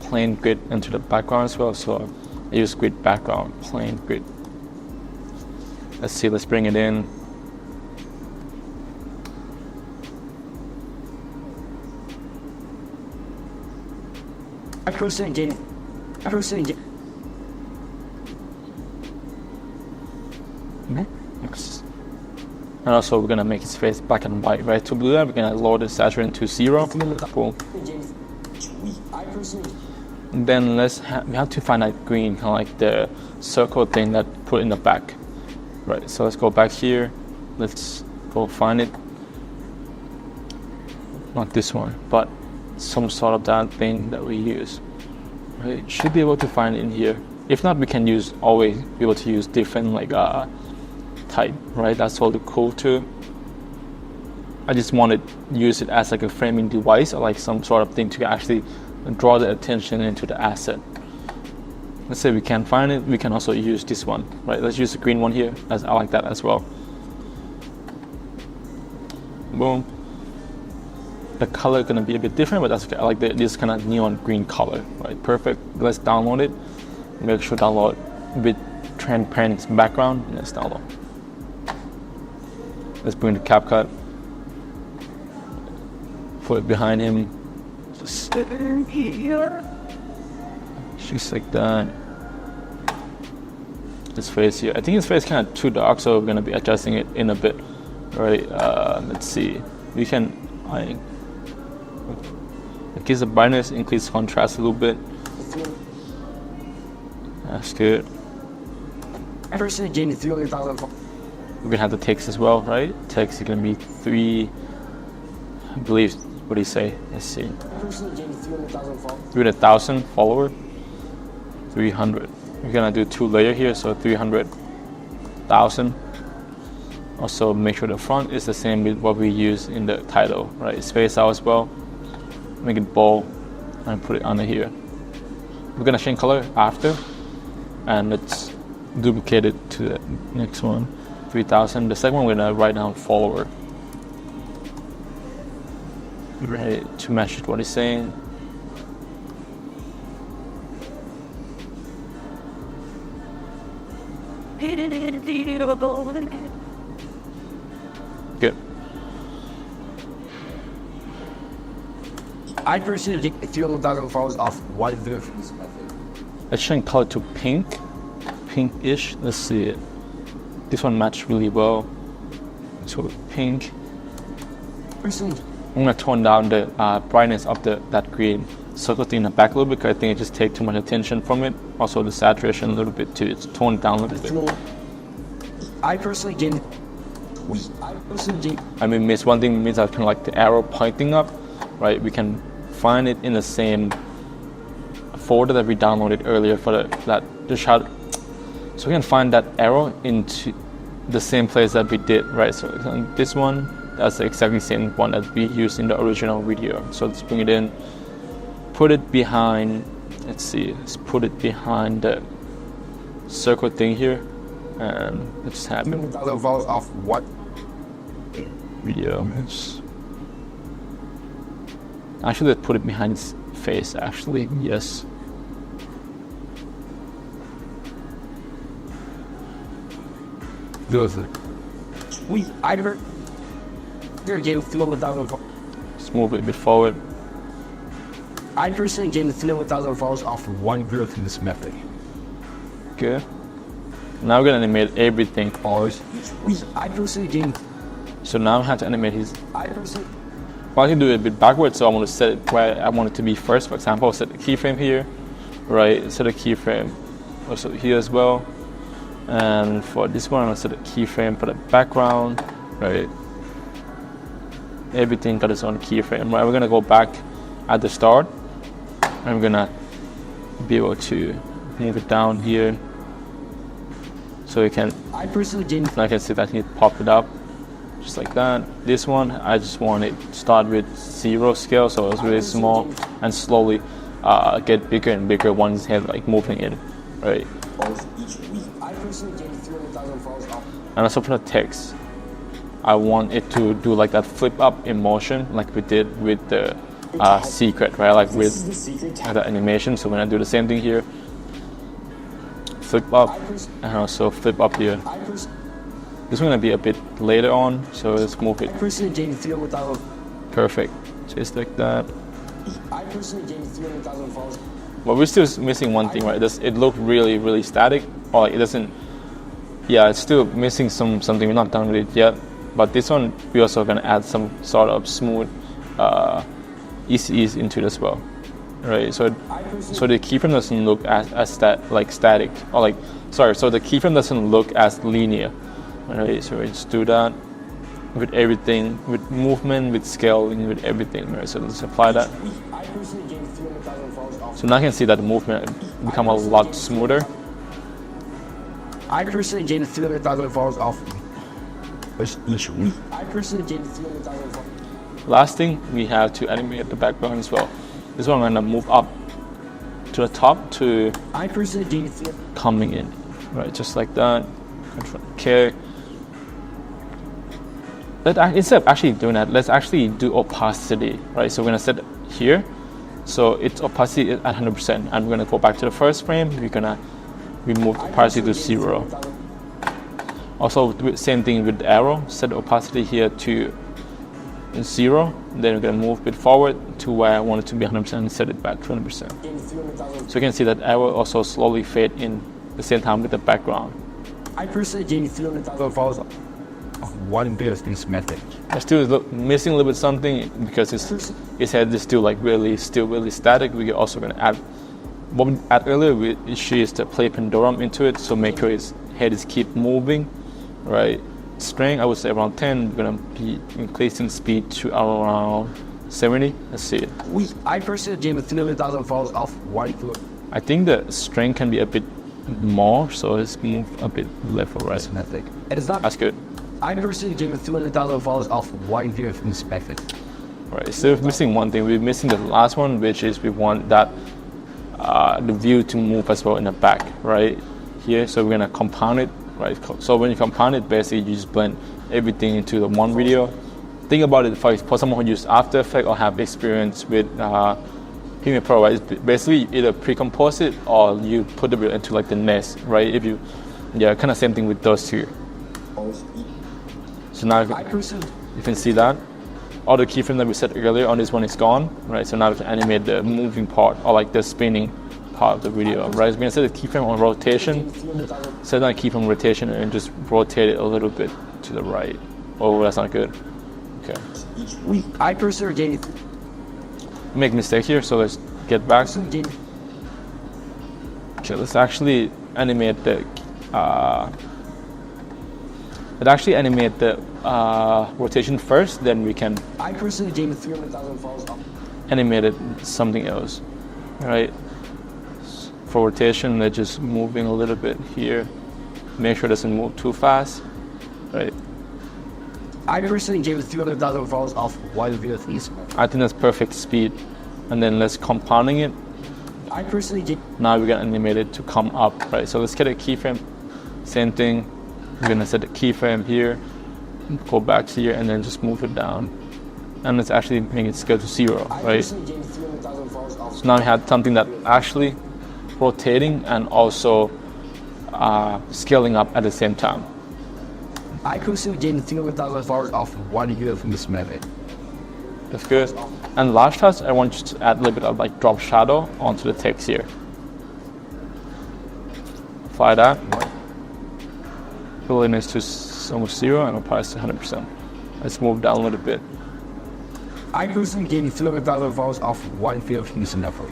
S1: plain grid into the background as well. So I use grid background, plain grid. Let's see, let's bring it in.
S4: I personally gained.
S1: Next. And also we're gonna make his face black and white, right? To do that, we're gonna lower the saturation to 0. Cool. And then we have to find that green, kind of like the circle thing that put in the back, right? So let's go back here. Let's go find it. Not this one, but some sort of that thing that we use. Right? Should be able to find it in here. If not, we can always be able to use different like type, right? That's totally cool too. I just want to use it as like a framing device or like some sort of thing to actually and draw the attention into the asset. Let's say we can't find it, we can also use this one, right? Let's use the green one here, as I like that as well. Boom. The color gonna be a bit different, but that's okay. I like this kind of neon green color, right? Perfect. Let's download it. Make sure download with transparent background. Let's download. Let's bring the CapCut. Put it behind him. Just here. Just like that. His face here. I think his face kind of too dark, so we're gonna be adjusting it in a bit. Right? Let's see. We can increase the brightness, increase contrast a little bit. That's good.
S4: Personally gained 300,000.
S1: We're gonna have the text as well, right? Text is gonna be 3. I believe. What do you say? Let's see.
S4: Personally gained 300,000 followers.
S1: 300,000 follower. 300. We're gonna do 2 layer here, so 300,000. Also, make sure the font is the same with what we use in the title, right? Space out as well. Make it bold and put it under here. We're gonna change color after, and let's duplicate it to the next one. 3,000. The second one we're gonna write down follower. Ready to match what it's saying. Good.
S4: I personally get 300,000 followers off one video from this method.
S1: Let's change color to pink, pinkish. Let's see it. This one matched really well. So pink.
S4: Personally,
S1: I'm gonna tone down the brightness of that green circle thing in the back a little bit because I think it just takes too much attention from it. Also the saturation a little bit too. It's toned down a little bit.
S4: I personally gained.
S1: I mean, miss one thing means I kind of like the arrow pointing up, right? We can find it in the same folder that we downloaded earlier for the shot. So we can find that arrow into the same place that we did, right? So this one, that's the exactly same one that we used in the original video. So let's bring it in, put it behind. Let's see, let's put it behind the circle thing here, and let's have it.
S4: 300,000 followers off what?
S1: Video. Actually, let's put it behind his face. Actually, yes.
S3: Good.
S4: I never. They're getting 300,000 followers.
S1: Let's move it a bit forward.
S4: I personally gained 300,000 followers off one video through this method.
S1: Okay. Now we're gonna animate everything.
S4: Followers. I personally gained.
S1: So now I have to animate his.
S4: I personally.
S1: Well, I can do it a bit backwards, so I want to set it where I want it to be first. For example, I'll set the keyframe here, right? Set a keyframe also here as well. And for this one, I'll set a keyframe for the background, right? Everything got its own keyframe, right? We're gonna go back at the start, and we're gonna be able to move it down here, so you can.
S4: I personally gained.
S1: I can see that it popped it up. Just like that. This one, I just want it to start with 0 scale, so it's really small, and slowly get bigger and bigger once it's like moving it, right?
S4: I personally gained 300,000 followers off.
S1: And also for the text, I want it to do like that flip up emotion, like we did with the secret, right? Like with the animation. So when I do the same thing here, flip up, and also flip up here. This is going to be a bit later on, so let's move it.
S4: I personally gained 300,000.
S1: Perfect. Just like that.
S4: I personally gained 300,000 followers.
S1: But we're still missing one thing, right? It looked really, really static. Or like it doesn't. Yeah, it's still missing something. We're not done with it yet. But this one, we're also going to add some sort of smooth ease into it as well, right? So the keyframe doesn't look as static, or like sorry. So the keyframe doesn't look as linear. Right, so we just do that with everything, with movement, with scaling, with everything. Right, so let's apply that. So now I can see that the movement become a lot smoother.
S4: I personally gained 300,000 followers off. I personally gained 300,000 followers.
S1: Last thing, we have to animate the background as well. This one I'm gonna move up to the top to
S4: I personally gained
S1: coming in, right? Just like that. Control K. Instead of actually doing that, let's actually do opacity, right? So we're gonna set it here. So its opacity is at 100%, and we're gonna go back to the first frame. We're gonna remove opacity to 0. Also, same thing with the arrow. Set the opacity here to 0. Then we're gonna move it forward to where I want it to be 100% and set it back to 100%. So you can see that arrow also slowly fade in the same time with the background.
S4: I personally gained 300,000 followers of one video in this method.
S1: I still missing a little bit something because his head is still really static. We're also gonna add what we add earlier. She used to play pendulum into it, so make sure his head is keep moving, right? Strength I would say around 10. We're gonna be increasing speed to around 70. Let's see it.
S4: I personally gained 300,000 followers off one video.
S1: I think the strength can be a bit more, so let's move a bit left or right.
S4: Method. It is not.
S1: That's good.
S4: I personally gained 200,000 followers off one video in this method.
S1: Right, so we're missing one thing. We're missing the last one, which is we want that the view to move as well in the back, right here. So we're gonna compound it, right? So when you compound it, basically you just blend everything into the one video. Think about it for someone who uses After Effects or have experience with Premiere Pro, right? It's basically either pre-compose it or you put the video into like the nest, right? Kind of same thing with those two. So now you can see that all the keyframe that we set earlier on this one is gone, right? So now we can animate the moving part or like the spinning part of the video, right? So we're gonna set the keyframe on rotation, set that keyframe rotation and just rotate it a little bit to the right. Oh, that's not good. Okay.
S4: I personally gained.
S1: Make a mistake here, so let's get back. Okay, let's actually animate the. Rotation first, then we can
S4: I personally gained 300,000 followers off.
S1: animate it something else, right? For rotation, let's just moving a little bit here. Make sure it doesn't move too fast, right?
S4: I personally gained 300,000 followers off one video.
S1: I think that's perfect speed. And then let's compounding it.
S4: I personally gained.
S1: Now we're gonna animate it to come up, right? So let's get a keyframe. Same thing. We're gonna set the keyframe here, go back to here, and then just move it down. And let's actually make it scale to 0, right? So now we have something that actually rotating and also scaling up at the same time.
S4: I personally gained 300,000 followers off one video from this method.
S1: That's good. And last task, I want you to add a little bit of like drop shadow onto the text here. Apply that. Willingness to almost 0 and opacity to 100%. Let's move down a little bit.
S4: I personally gained 300,000 followers off one video from this method.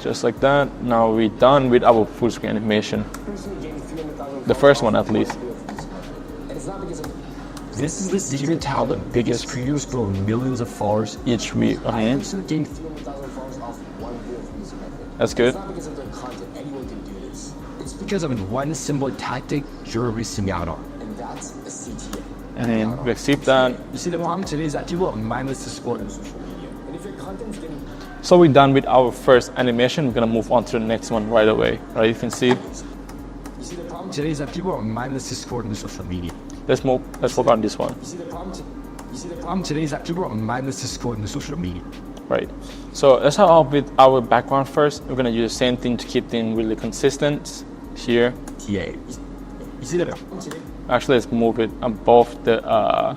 S1: Just like that. Now we're done with our full screen animation. The first one at least.
S4: This is the secret to how the biggest creators grow millions of followers
S1: Each week.
S4: I personally gained 300,000 followers off one video from this method.
S1: That's good.
S4: It's not because of their content, anyone can do this. It's because of one simple tactic you're missing out on. And that's a CTA.
S1: And then we accept that.
S4: You see, the problem today is that people are mindless to score on social media. And if your content's getting.
S1: So we're done with our first animation. We're gonna move on to the next one right away. Right, you can see.
S4: You see, the problem today is that people are mindless to score on social media.
S1: Let's work on this one.
S4: You see, the problem today is that people are mindless to score on social media.
S1: Right. So let's start off with our background first. We're gonna use the same thing to keep things really consistent. Here.
S4: Yeah. You see the problem today?
S1: Actually, let's move it above the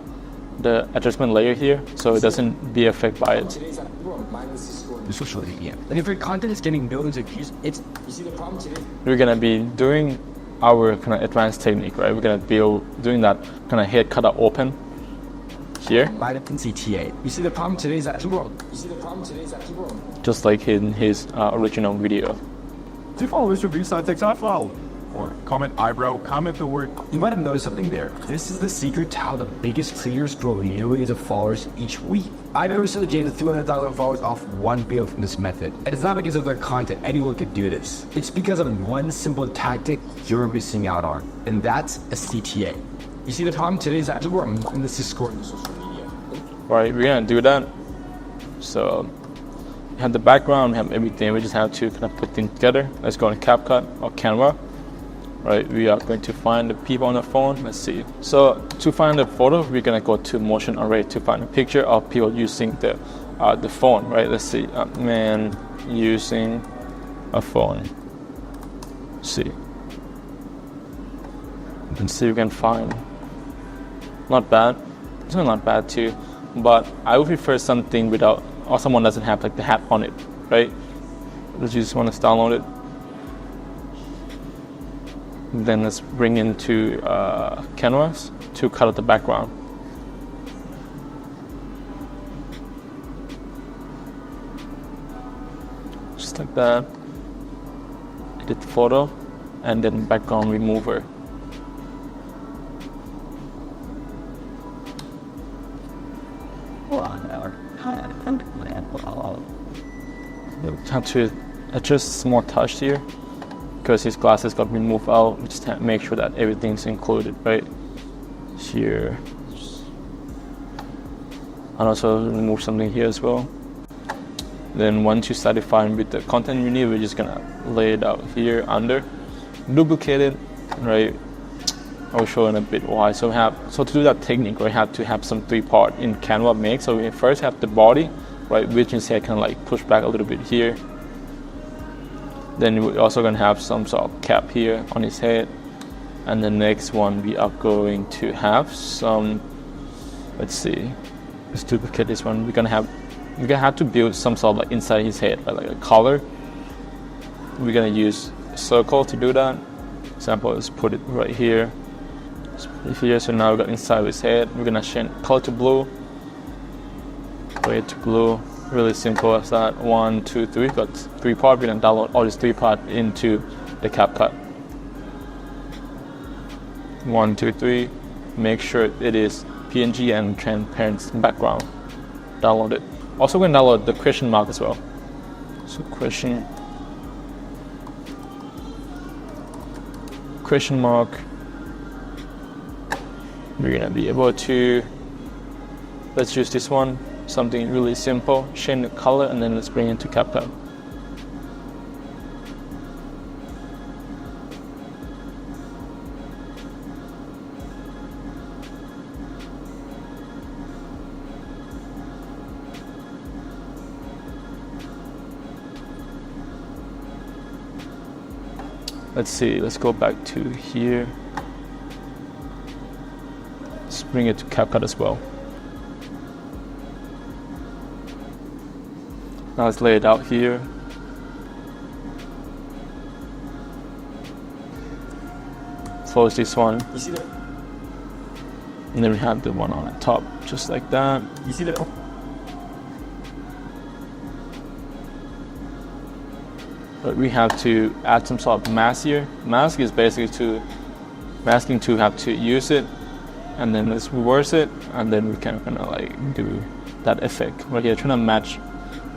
S1: adjustment layer here, so it doesn't be affected by it.
S4: Today is that people are mindless to score on social media. And if your content is getting millions of views, you see the problem today.
S1: We're gonna be doing our kind of advanced technique, right? We're gonna be doing that kind of head cutout open here,
S4: CTA. You see the problem today is that people.
S1: just like in his original video.
S3: To follow this review site TikTok, follow. Or comment eyebrow, comment the word.
S4: You might have noticed something there. This is the secret to how the biggest creators grow millions of followers each week. I personally gained 300,000 followers off one video from this method. And it's not because of their content, anyone could do this. It's because of one simple tactic you're missing out on, and that's a CTA. You see, the problem today is that people are mindless to score on social media.
S1: Right, we're gonna do that. So have the background, we have everything. We just have to kind of put things together. Let's go to CapCut or Canva. Right, we are going to find the people on the phone. Let's see. So to find the photo, we're gonna go to motion array to find a picture of people using the phone. Right, let's see. A man using a phone. Let's see. Let's see if we can find. Not bad. It's not bad too, but I would prefer something without, or someone doesn't have like the hat on it. Right. Let's just want to download it. Then let's bring into canvas to cut out the background. Just like that. Edit the photo, and then background remover. Have to adjust small touch here. Because his glasses got removed out, we just have to make sure that everything's included, right? Here. And also remove something here as well. Then once you satisfy with the content you need, we're just gonna lay it out here under. Duplicate it, right? I'll show in a bit why. So to do that technique, we have to have some 3-part in Canva make. So we first have the body, right? Which is here, kind of like push back a little bit here. Then we're also going to have some sort of cap here on his head. And the next one we are going to have some, let's see, let's duplicate this one. We're going to have to build some sort of like inside his head, right? Like a color. We're going to use a circle to do that. Example, let's put it right here. Let's put it here. So now we got inside his head. We're going to change color to blue. Red to blue. Really simple as that. 1, 2, 3. Got 3 parts. We're gonna download all these 3 parts into the CapCut. 1, 2, 3. Make sure it is PNG and transparent background. Download it. Also, we're gonna download the question mark as well. So question mark. We're gonna be able to. Let's use this one. Something really simple, change the color, and then let's bring it to CapCut. Let's see, let's go back to here. Let's bring it to CapCut as well. Now let's lay it out here. Close this one.
S4: You see that?
S1: And then we have the one on the top, just like that.
S4: You see that?
S1: But we have to add some sort of mask here. Mask is basically masking to have to use it, and then let's reverse it, and then we can kind of like do that effect right here, trying to match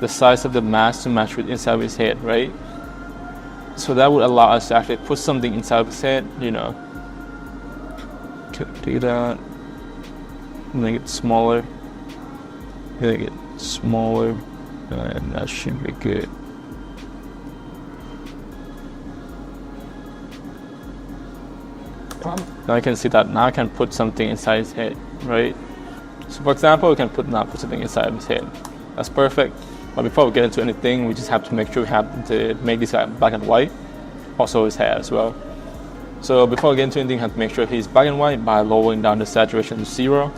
S1: the size of the mask to match with inside of his head, right? So that would allow us to actually put something inside of his head, you know. Do that. Make it smaller. Make it smaller, and that should be good. Now I can see that now I can put something inside his head, right? So for example, we can put something inside of his head. That's perfect. But before we get into anything, we just have to make sure we have to make this guy black and white. Also his hair as well. So before we get into anything, we have to make sure he's black and white by lowering down the saturation to 0.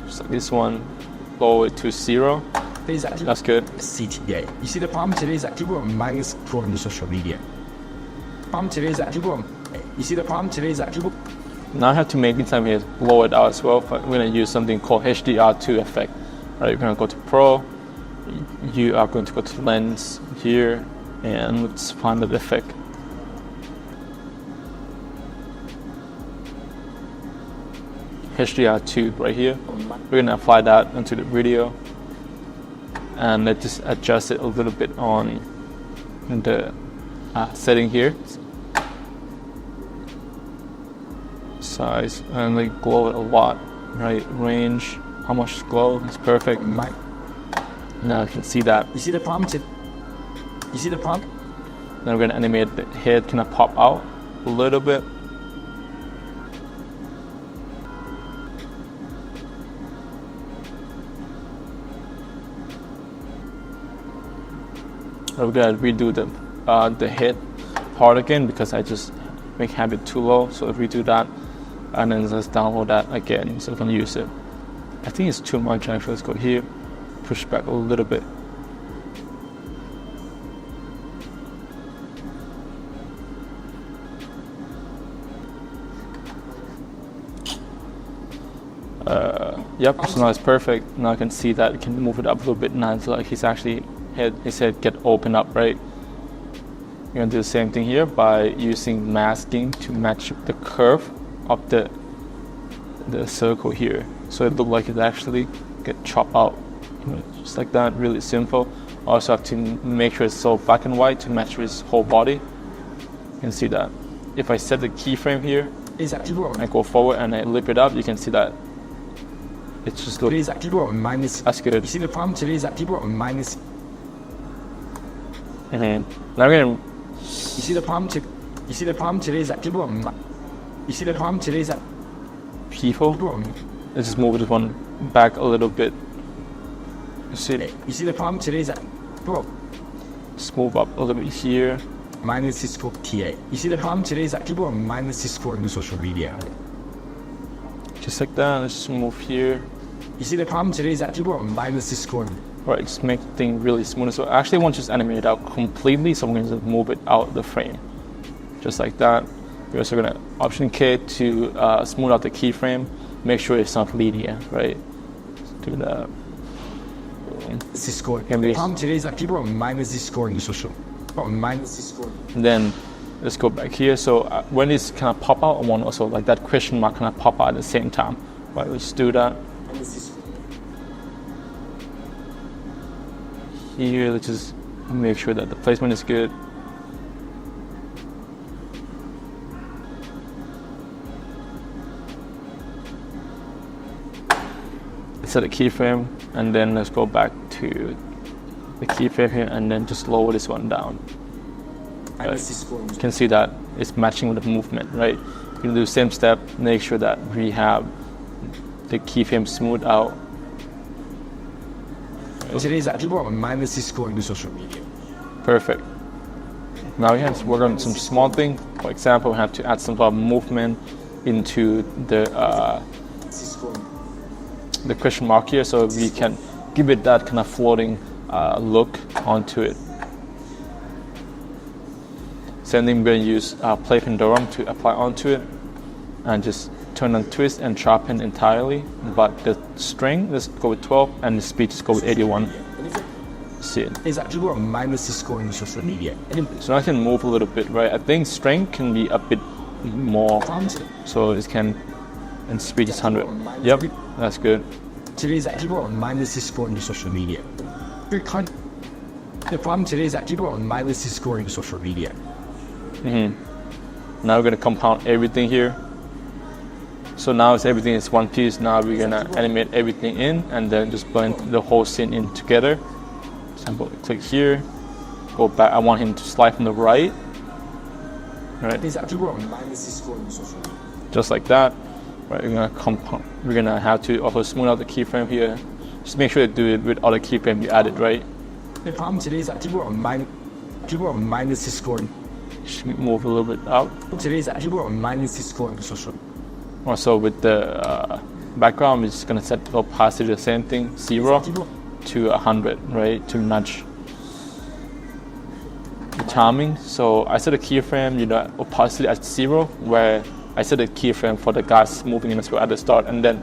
S1: Just like this one, lower it to 0. That's good.
S4: CTA. You see, the problem today is that people are mindless-scrolling the social media. Problem today is that people. You see, the problem today is that people.
S1: Now I have to make inside here blow it out as well. But we're going to use something called HDR2 effect. Right, you're going to go to Pro. You are going to go to Lens here, and let's find the effect. HDR2 right here. We're going to apply that into the video, and let's just adjust it a little bit on the setting here. Size, and like glow it a lot, right? Range, how much glow is perfect. Now you can see that.
S4: You see the problem today. You see the prompt?
S1: Then we're gonna animate the head kind of pop out a little bit. We're gonna redo the head part again because I just make habit too low. So if we do that, and then let's download that again so we can use it. I think it's too much actually. Let's go here, push back a little bit. Yep, so now it's perfect. Now I can see that I can move it up a little bit now. So like his head get open up, right? You're gonna do the same thing here by using masking to match the curve of the circle here. So it look like it actually get chopped out, just like that. Really simple. Also have to make sure it's so black and white to match his whole body. You can see that. If I set the keyframe here, I go forward and I lift it up, you can see that it's just looks. That's good.
S4: You see the prompt? Today's active minus.
S1: And now we're gonna.
S4: You see the prompt? You see the prompt? Today's active. You see the prompt? Today's
S1: people. Let's just move this one back a little bit. You see it?
S4: You see the prompt? Today's
S1: Just move up a little bit here.
S4: minus Cisco TA. You see the prompt? Today's active minus Cisco in social media.
S1: Just like that. Let's just move here.
S4: You see the prompt? Today's active minus Cisco.
S1: Right, just make things really smooth. So I actually want to just animate it out completely, so I'm going to move it out of the frame. Just like that. We're also going to Option K to smooth out the keyframe. Make sure it's not linear, right? Do that.
S4: Cisco.
S1: Can be.
S4: Prompt today's active minus Cisco in social. Minus Cisco.
S1: And then let's go back here. So when it's kind of pop out, I want also like that question mark kind of pop out at the same time. Right, let's do that. Here, let's just make sure that the placement is good. Let's set a keyframe, and then let's go back to the keyframe here, and then just lower this one down. Right. You can see that it's matching with the movement, right? You can do the same step, make sure that we have the keyframe smooth out.
S4: Today's active minus Cisco in social media.
S1: Perfect. Now we have to work on some small thing. For example, we have to add some sort of movement into the question mark here, so we can give it that kind of floating look onto it. Same thing, we're going to use play pendulum to apply onto it, and just turn on twist and sharpen entirely. But the string, let's go with 12, and the speed, just go with 81. See it.
S4: Is actually minus Cisco in social media.
S1: So I can move a little bit, right? I think strength can be a bit more, so it can, and speed is 100. Yep, that's good.
S4: Today is actually minus Cisco in social media. The problem today is actually minus Cisco in social media.
S1: Now we're gonna compound everything here. So now it's everything is one piece. Now we're gonna animate everything in, and then just blend the whole scene in together. For example, click here, go back. I want him to slide from the right. Right. Just like that. Right. We're gonna compound. We're gonna have to also smooth out the keyframe here. Just make sure to do it with other keyframe you added, right?
S4: The problem today is actually minus Cisco.
S1: Just move a little bit out.
S4: Today is actually minus Cisco in social.
S1: Also with the background, we're just gonna set the opacity the same thing, 0 to 100, right, to match the timing. So I set a keyframe, opacity at 0, where I set a keyframe for the guys moving in as well at the start, and then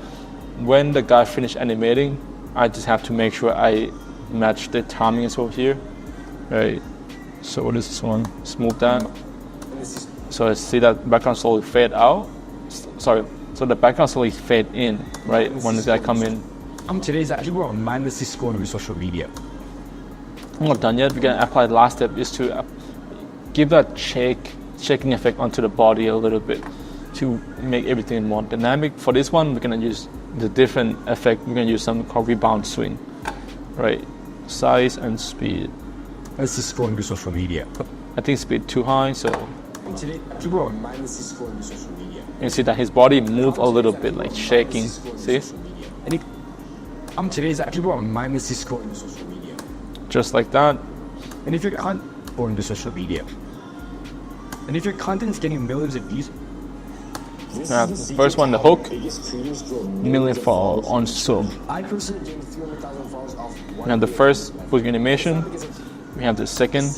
S1: when the guy finished animating, I just have to make sure I match the timing as well here, right? So what is this one? Smooth that. So I see that background slowly fade out. Sorry, so the background slowly fade in, right, when the guy come in.
S4: Today's actually minus Cisco on social media.
S1: I'm not done yet. We're gonna apply the last step is to give that shaking effect onto the body a little bit to make everything more dynamic. For this one, we're gonna use the different effect. We're gonna use something called rebound swing, right? Size and speed.
S4: mindlessly scrolling to social media.
S1: I think it's a bit too high, so
S4: Today, people are mindlessly scrolling to social media.
S1: you see that his body move a little bit, like shaking. See?
S4: And if today's people are mindlessly scrolling to social media.
S1: Just like that.
S4: And if you're scrolling to social media. And if your content is getting millions of views.
S1: Now, the first one, the hook, million follow on sub.
S4: I personally gained 300,000 followers off one.
S1: Now the first full screen animation, we have the second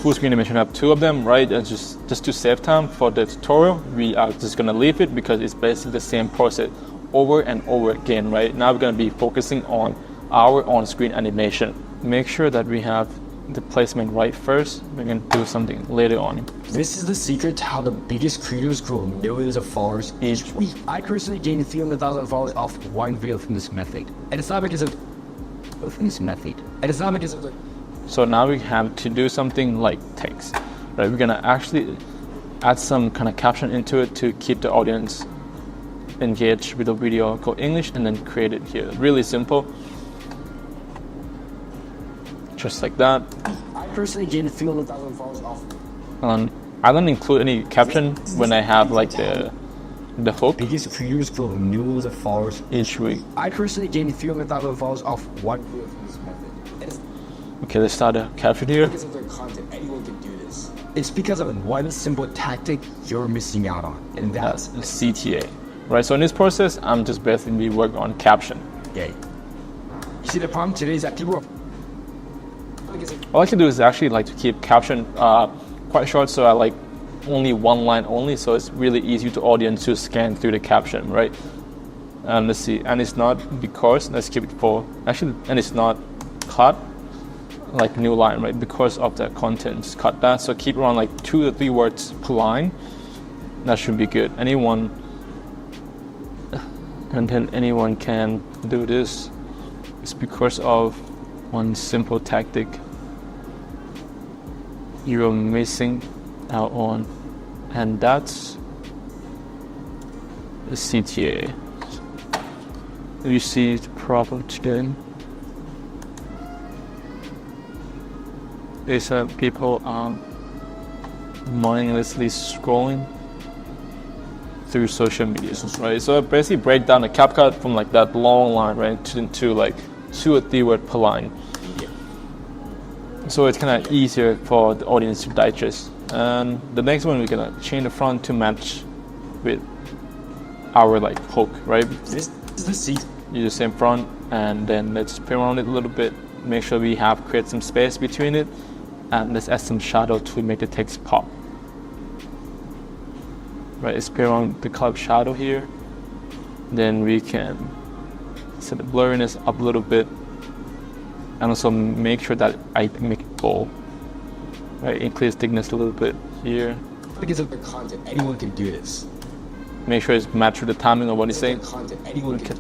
S1: full screen animation. We have two of them, right? And just to save time for the tutorial, we are just gonna leave it because it's basically the same process over and over again, right? Now we're gonna be focusing on our on-screen animation. Make sure that we have the placement right first. We're gonna do something later on.
S4: This is the secret to how the biggest creators grow millions of followers each week. I personally gained 300,000 followers off one video from this method. And it's not because of this method. And it's not because of the...
S1: So now we have to do something like text, right? We're gonna actually add some kind of caption into it to keep the audience engaged with the video. Go English and then create it here. Really simple. Just like that.
S4: I personally gained 300,000 followers off.
S1: I don't include any caption when I have like the hook
S4: Biggest creators grow millions of followers.
S1: each week.
S4: I personally gained 300,000 followers off one video from this method. And it's
S1: Okay, let's start a caption here.
S4: because of their content, anyone can do this. It's because of one simple tactic you're missing out on. And that's
S1: CTA, right? So in this process, I'm just basically working on caption.
S4: gay. You see, the problem today is that people are...
S1: All I can do is actually like to keep caption quite short, so I like only one line only, so it's really easy to audience to scan through the caption, right? And let's see, and it's not because, let's keep it for, actually, and it's not cut, like new line, right? Because of the contents, cut that, so keep around like 2 to 3 words per line. That should be good. Anyone can do this. It's because of one simple tactic you're missing out on, and that's the CTA. You see the problem today is that people are mindlessly scrolling through social media, right? So I basically break down the CapCut from like that long line, right, into like 2 or 3 words per line. So it's kind of easier for the audience to digest. And the next one, we're gonna change the front to match with our like hook, right?
S4: This is the seat.
S1: Use the same front, and then let's play around it a little bit. Make sure we have create some space between it, and let's add some shadow to make the text pop. Right, let's play around the color shadow here. Then we can set the blurriness up a little bit, and also make sure that I make it bold. Right, increase thickness a little bit here.
S4: Because of the content, anyone can do this.
S1: Make sure it's matched with the timing of what he's saying.
S4: Content, anyone can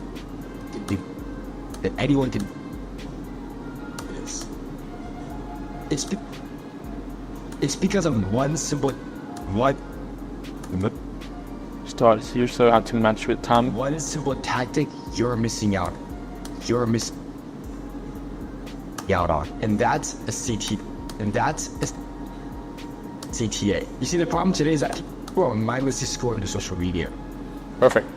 S4: do. That anyone can do this. It's because of one simple
S1: Start here, so I have to match with time.
S4: one simple tactic you're missing out. You're missing out on, and that's a CT, and that's a CTA. You see, the problem today is that people are mindlessly scrolling to social media.
S1: Perfect.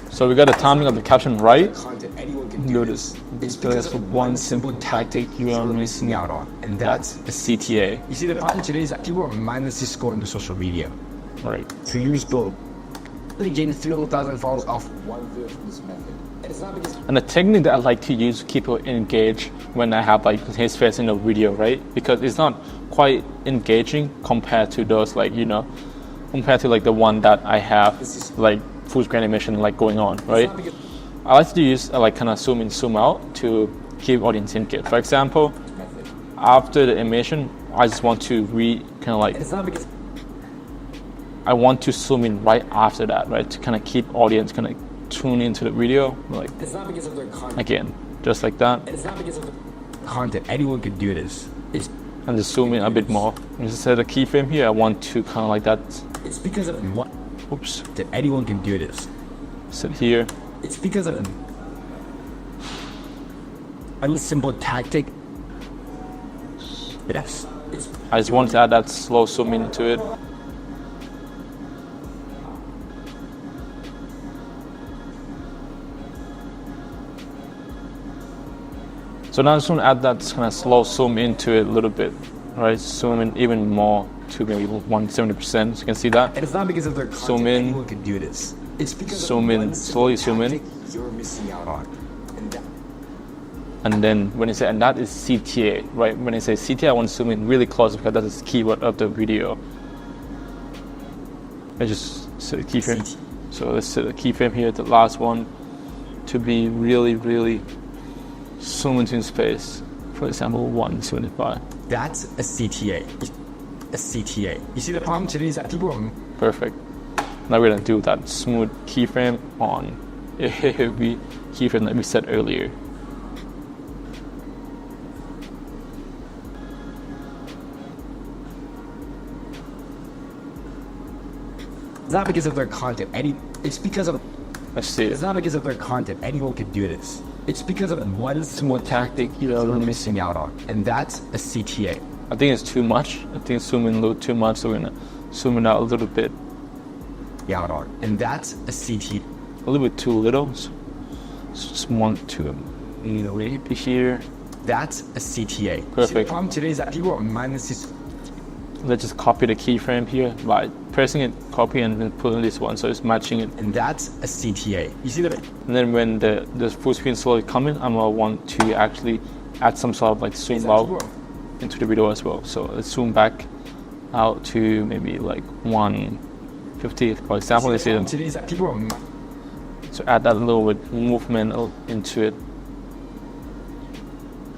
S1: So we got the timing of the caption right.
S4: Content, anyone can
S1: Do this.
S4: It's because of one simple tactic you are missing out on, and that's
S1: A CTA.
S4: you see, the problem today is that people are mindlessly scrolling to social media.
S1: Right.
S4: 2 years ago, they gained 300,000 followers off one video from this method. And it's not because
S1: And the technique that I like to use to keep people engaged when I have like his face in a video, right? Because it's not quite engaging compared to those like, compared to like the one that I have like full screen animation like going on, right? I like to use like kind of zoom in, zoom out to keep audience engaged. For example, after the animation, I just want to
S4: it's not because
S1: I want to zoom in right after that, right? To kind of keep audience kind of tune into the video, like
S4: it's not because of their content.
S1: again, just like that.
S4: It's not because of the content. Anyone can do this.
S1: And just zoom in a bit more. Just set a keyframe here. I want to kind of like that.
S4: It's because of what
S1: Oops.
S4: that anyone can do this.
S1: Set here.
S4: It's because of a simple tactic Yes.
S1: I just want to add that slow zoom into it. So now I just want to add that kind of slow zoom into it a little bit, right? Zoom in even more to maybe 170%. So you can see that.
S4: And it's not because of their content
S1: Zoom in.
S4: anyone can do this. It's because
S1: Zoom
S4: of
S1: in,
S4: one
S1: slowly
S4: simple
S1: zoom in.
S4: tactic you're missing out on.
S1: And then when you say, and that is CTA, right? When I say CTA, I want to zoom in really close because that is the keyword of the video. I just set a keyframe. So let's set a keyframe here, the last one, to be really, really zoom into space. For example, 175.
S4: That's a CTA. A CTA. You see the problem today is that people are...
S1: Perfect. Now we're gonna do that smooth keyframe on a heavy keyframe that we set earlier.
S4: It's not because of their content. It's because of...
S1: Let's see.
S4: It's not because of their content. Anyone can do this. It's because of one small tactic you're missing out on. And that's a CTA.
S1: I think it's too much. I think it's zooming a little too much, so we're gonna zoom it out a little bit.
S4: Out on. And that's a CTA.
S1: A little bit too little. So just want to maybe here.
S4: That's a CTA.
S1: Perfect.
S4: See, the problem today is that people are mindlessly...
S1: Let's just copy the keyframe here by pressing it, copy, and then put in this one, so it's matching it.
S4: And that's a CTA. You see that?
S1: And then when the full screen slowly coming, I'm gonna want to actually add some sort of like zoom out into the video as well. So let's zoom back out to maybe like 150, for example. Let's say
S4: Today is that people are...
S1: So add that little bit movement into it.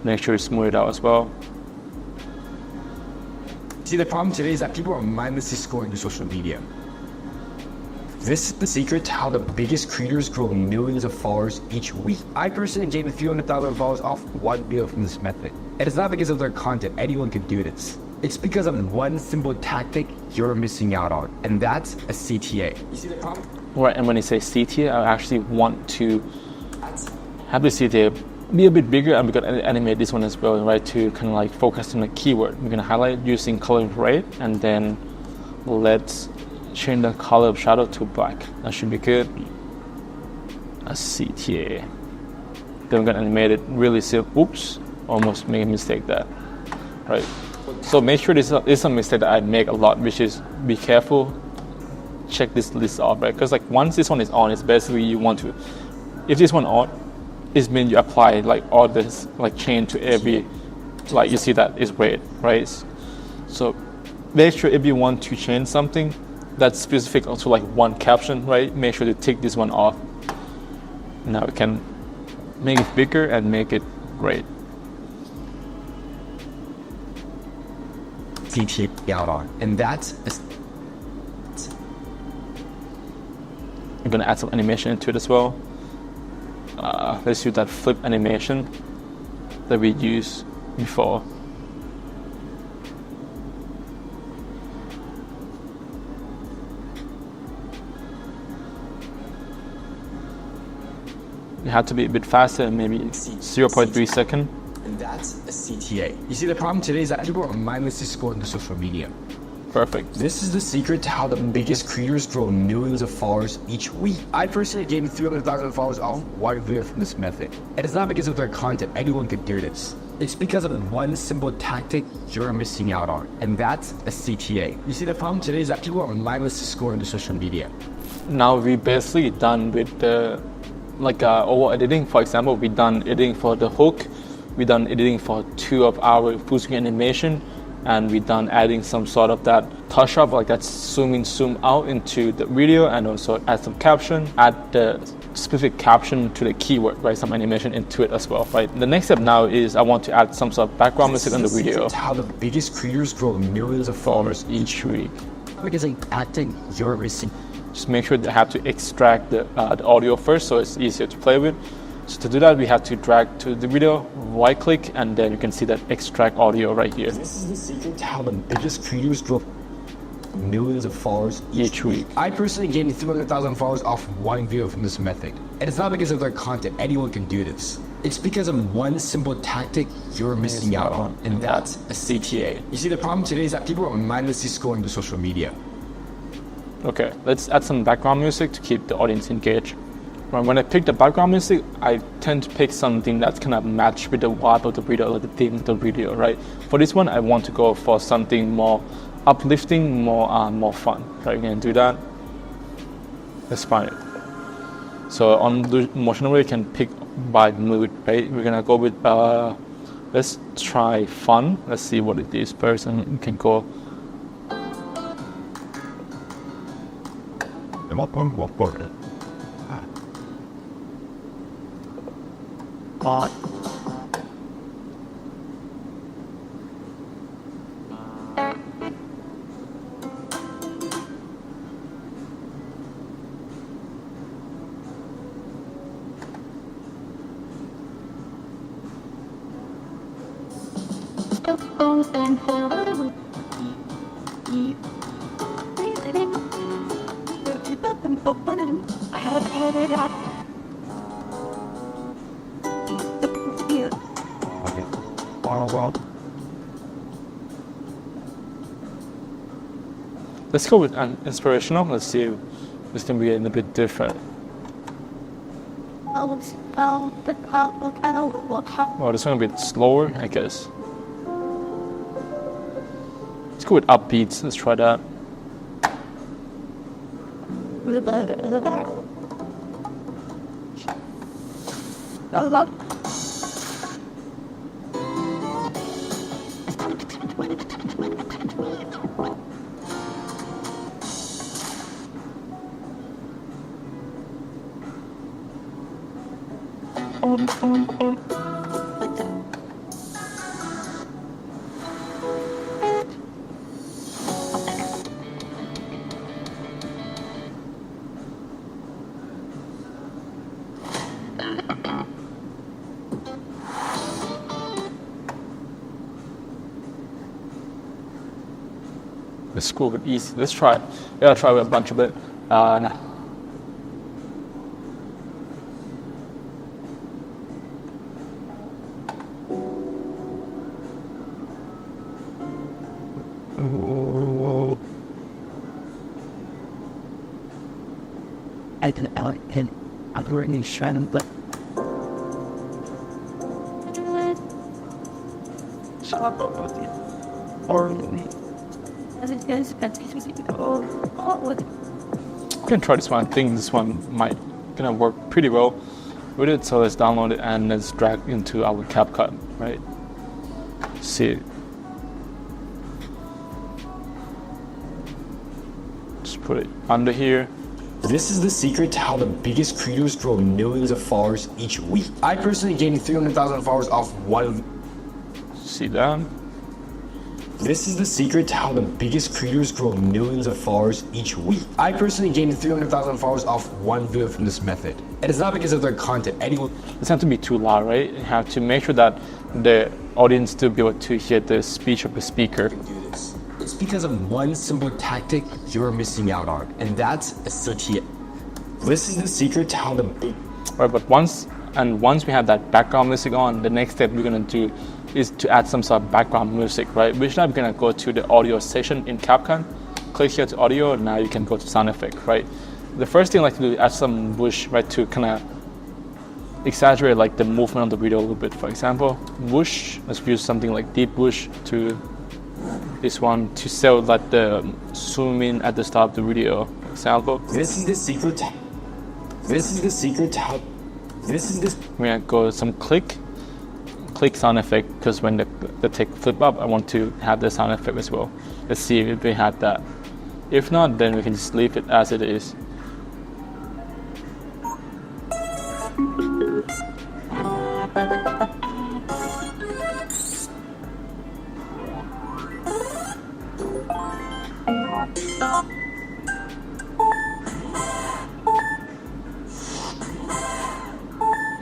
S1: Make sure you smooth it out as well.
S4: See, the problem today is that people are mindlessly scrolling to social media. This is the secret to how the biggest creators grow millions of followers each week. I personally gained a few 100,000 followers off one video from this method. And it's not because of their content, anyone can do this. It's because of one simple tactic you're missing out on, and that's a CTA. You see the problem?
S1: Right, and when you say CTA, I actually want to have the CTA be a bit bigger, and we're gonna animate this one as well, right, to kind of like focus on the keyword. We're gonna highlight using color infrared, and then let's change the color of shadow to black. That should be good. A CTA. Then we're gonna animate it really simple. Oops, almost made a mistake there. Right. So make sure this is a mistake that I make a lot, which is be careful. Check this list off, right? Because like once this one is on, it's basically you want to. If this one on, it means you apply like all this like chain to every, like you see that is red, right? So make sure if you want to change something that's specific to like one caption, right? Make sure to take this one off. Now we can make it bigger and make it great.
S4: CTA out on, and that's a...
S1: I'm gonna add some animation into it as well. Let's use that flip animation that we used before. You have to be a bit faster, maybe 0.3 seconds.
S4: And that's a CTA. You see, the problem today is that people are mindlessly scrolling to social media.
S1: Perfect.
S4: This is the secret to how the biggest creators grow millions of followers each week. I personally gained 300,000 followers off one video from this method. And it's not because of their content, anyone can do this. It's because of one simple tactic you're missing out on, and that's a CTA. You see, the problem today is that people are mindlessly scrolling to social media.
S1: Now we basically done with the over editing. For example, we done editing for the hook, we done editing for 2 of our full screen animation, and we done adding some sort of that touch up, like that zoom in, zoom out into the video, and also add some caption, add the specific caption to the keyword, right? Some animation into it as well, right? The next step now is I want to add some sort of background music on the video.
S4: It's how the biggest creators grow millions of followers
S1: each week.
S4: Because acting, you're missing.
S1: Just make sure they have to extract the audio first, so it's easier to play with. So to do that, we have to drag to the video, right click, and then you can see that extract audio right here.
S4: This is the secret to how the biggest creators grow. millions of followers each week. I personally gained 300,000 followers off one video from this method. And it's not because of their content, anyone can do this. It's because of one simple tactic you're missing out on, and that's a CTA. You see, the problem today is that people are mindlessly scrolling to social media.
S1: Okay, let's add some background music to keep the audience engaged. When I pick the background music, I tend to pick something that's kind of matched with the vibe of the video or the theme of the video, right? For this one, I want to go for something more uplifting, more fun. Right, you can do that. Let's find it. So on the motion wheel, you can pick by mood, right? We're gonna go with, let's try fun. Let's see what it is first, and you can go. Let's go with an inspirational. Let's see if this can be a little bit different. Oh, this one a bit slower, I guess. Let's go with upbeats. Let's try that. Let's go with easy. Let's try it. Yeah, I'll try with a bunch of it. Nah.
S2: I can already trying but
S1: We can try this one. I think this one might gonna work pretty well with it. So let's download it and let's drag into our CapCut, right? See. Just put it under here.
S4: This is the secret to how the biggest creators grow millions of followers each week. I personally gained 300,000 followers off one.
S1: See that?
S4: This is the secret to how the biggest creators grow millions of followers each week. I personally gained 300,000 followers off one video from this method. And it's not because of their content. Anyone.
S1: It doesn't have to be too loud, right? You have to make sure that the audience to be able to hear the speech of the speaker.
S4: Can do this. It's because of one simple tactic you're missing out on, and that's a CTA. This is the secret to how the big.
S1: Right, but once we have that background music on, the next step we're gonna do is to add some sort of background music, right? Which now we're gonna go to the audio section in CapCut. Click here to audio, and now you can go to sound effect, right? The first thing I like to do is add some whoosh, right, to kind of exaggerate like the movement of the video a little bit. For example, whoosh. Let's use something like deep whoosh to this one to sell like the zoom in at the start of the video. For example,
S4: this is the secret. This is the secret to how. This is this.
S1: We're gonna go some click sound effect because when the tick flip up, I want to have the sound effect as well. Let's see if we have that. If not, then we can just leave it as it is.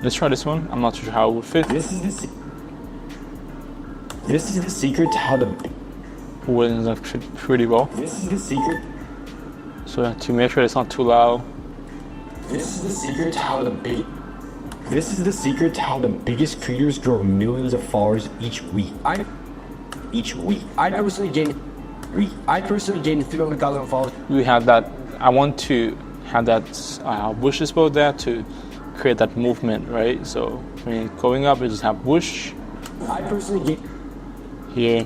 S1: Let's try this one. I'm not sure how it would fit.
S4: This is the secret to how the.
S1: wins pretty well.
S4: This is the secret.
S1: So to make sure it's not too loud.
S4: This is the secret to how the biggest creators grow millions of followers each week. I personally gained 300,000 followers.
S1: We have that. I want to have that whoosh display there to create that movement, right? So when you're going up, you just have whoosh
S4: I personally gained
S1: here.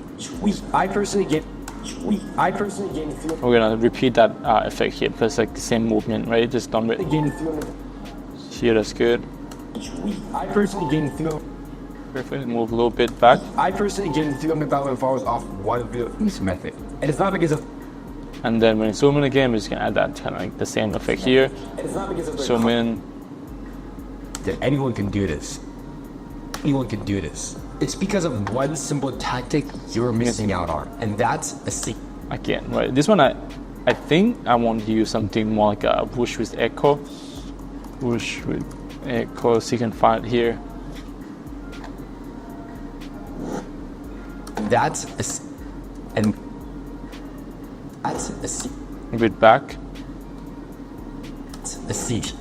S1: We're gonna repeat that effect here because it's like the same movement, right? Just don't wait. Here, that's good.
S4: I personally gained 300.
S1: Perfect. Move a little bit back.
S4: I personally gained 300,000 followers off one video of this method, and it's not because of.
S1: And then when you zoom in again, we're just gonna add that kind of like the same effect here.
S4: And it's not because of
S1: Zoom in.
S4: that anyone can do this. Anyone can do this. It's because of one simple tactic you're missing out on, and that's a secret.
S1: Again, right? This one, I think I want to use something more like a whoosh with echo. Whoosh with echo, so you can find it here.
S4: That's a
S1: A bit back.
S4: a seat.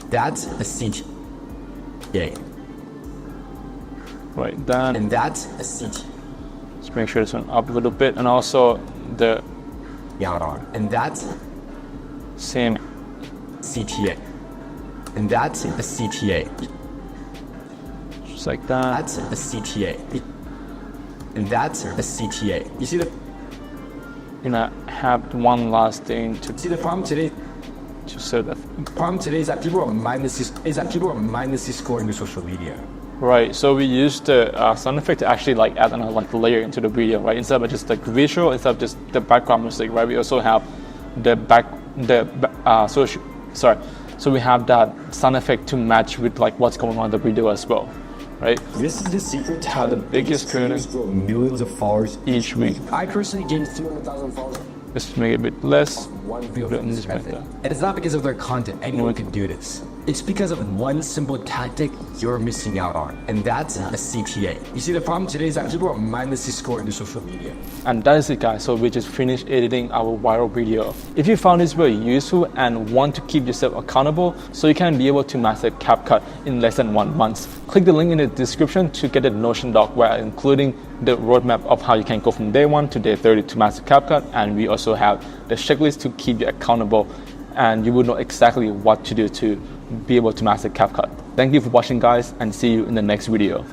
S4: That's a seat. Yeah.
S1: Right, then
S4: And that's a seat.
S1: just make sure this one up a little bit, and also the
S4: Out on. And that's
S1: same.
S4: CTA. And that's a CTA.
S1: Just like that.
S4: That's a CTA. And that's a CTA. You see the
S1: Have one last thing to
S4: problem today?
S1: so that
S4: Problem today is that people are mindlessly scoring to social media.
S1: right. So we use the sound effect to actually like add another like layer into the video, right? Instead of just like visual, instead of just the background music, right? We also have so we have that sound effect to match with like what's going on in the video as well, right?
S4: This is the secret to how the
S1: biggest creators
S4: grow millions of followers
S1: Each week.
S4: I personally gained 300,000 followers.
S1: Let's make it a bit less.
S4: One video
S1: Put it
S4: from
S1: in
S4: this
S1: this
S4: method.
S1: method.
S4: And it's not because of their content. Anyone can do this. It's because of one simple tactic you're missing out on, and that's a CTA. You see, the problem today is that people are mindlessly scoring to social media.
S1: And that is it, guys. So we just finished editing our viral video. If you found this very useful and want to keep yourself accountable so you can be able to master CapCut in less than 1 month, click the link in the description to get the Notion doc where I'm including the roadmap of how you can go from day 1 to day 30 to master CapCut, and we also have the checklist to keep you accountable, and you will know exactly what to do to be able to master CapCut. Thank you for watching, guys, and see you in the next video.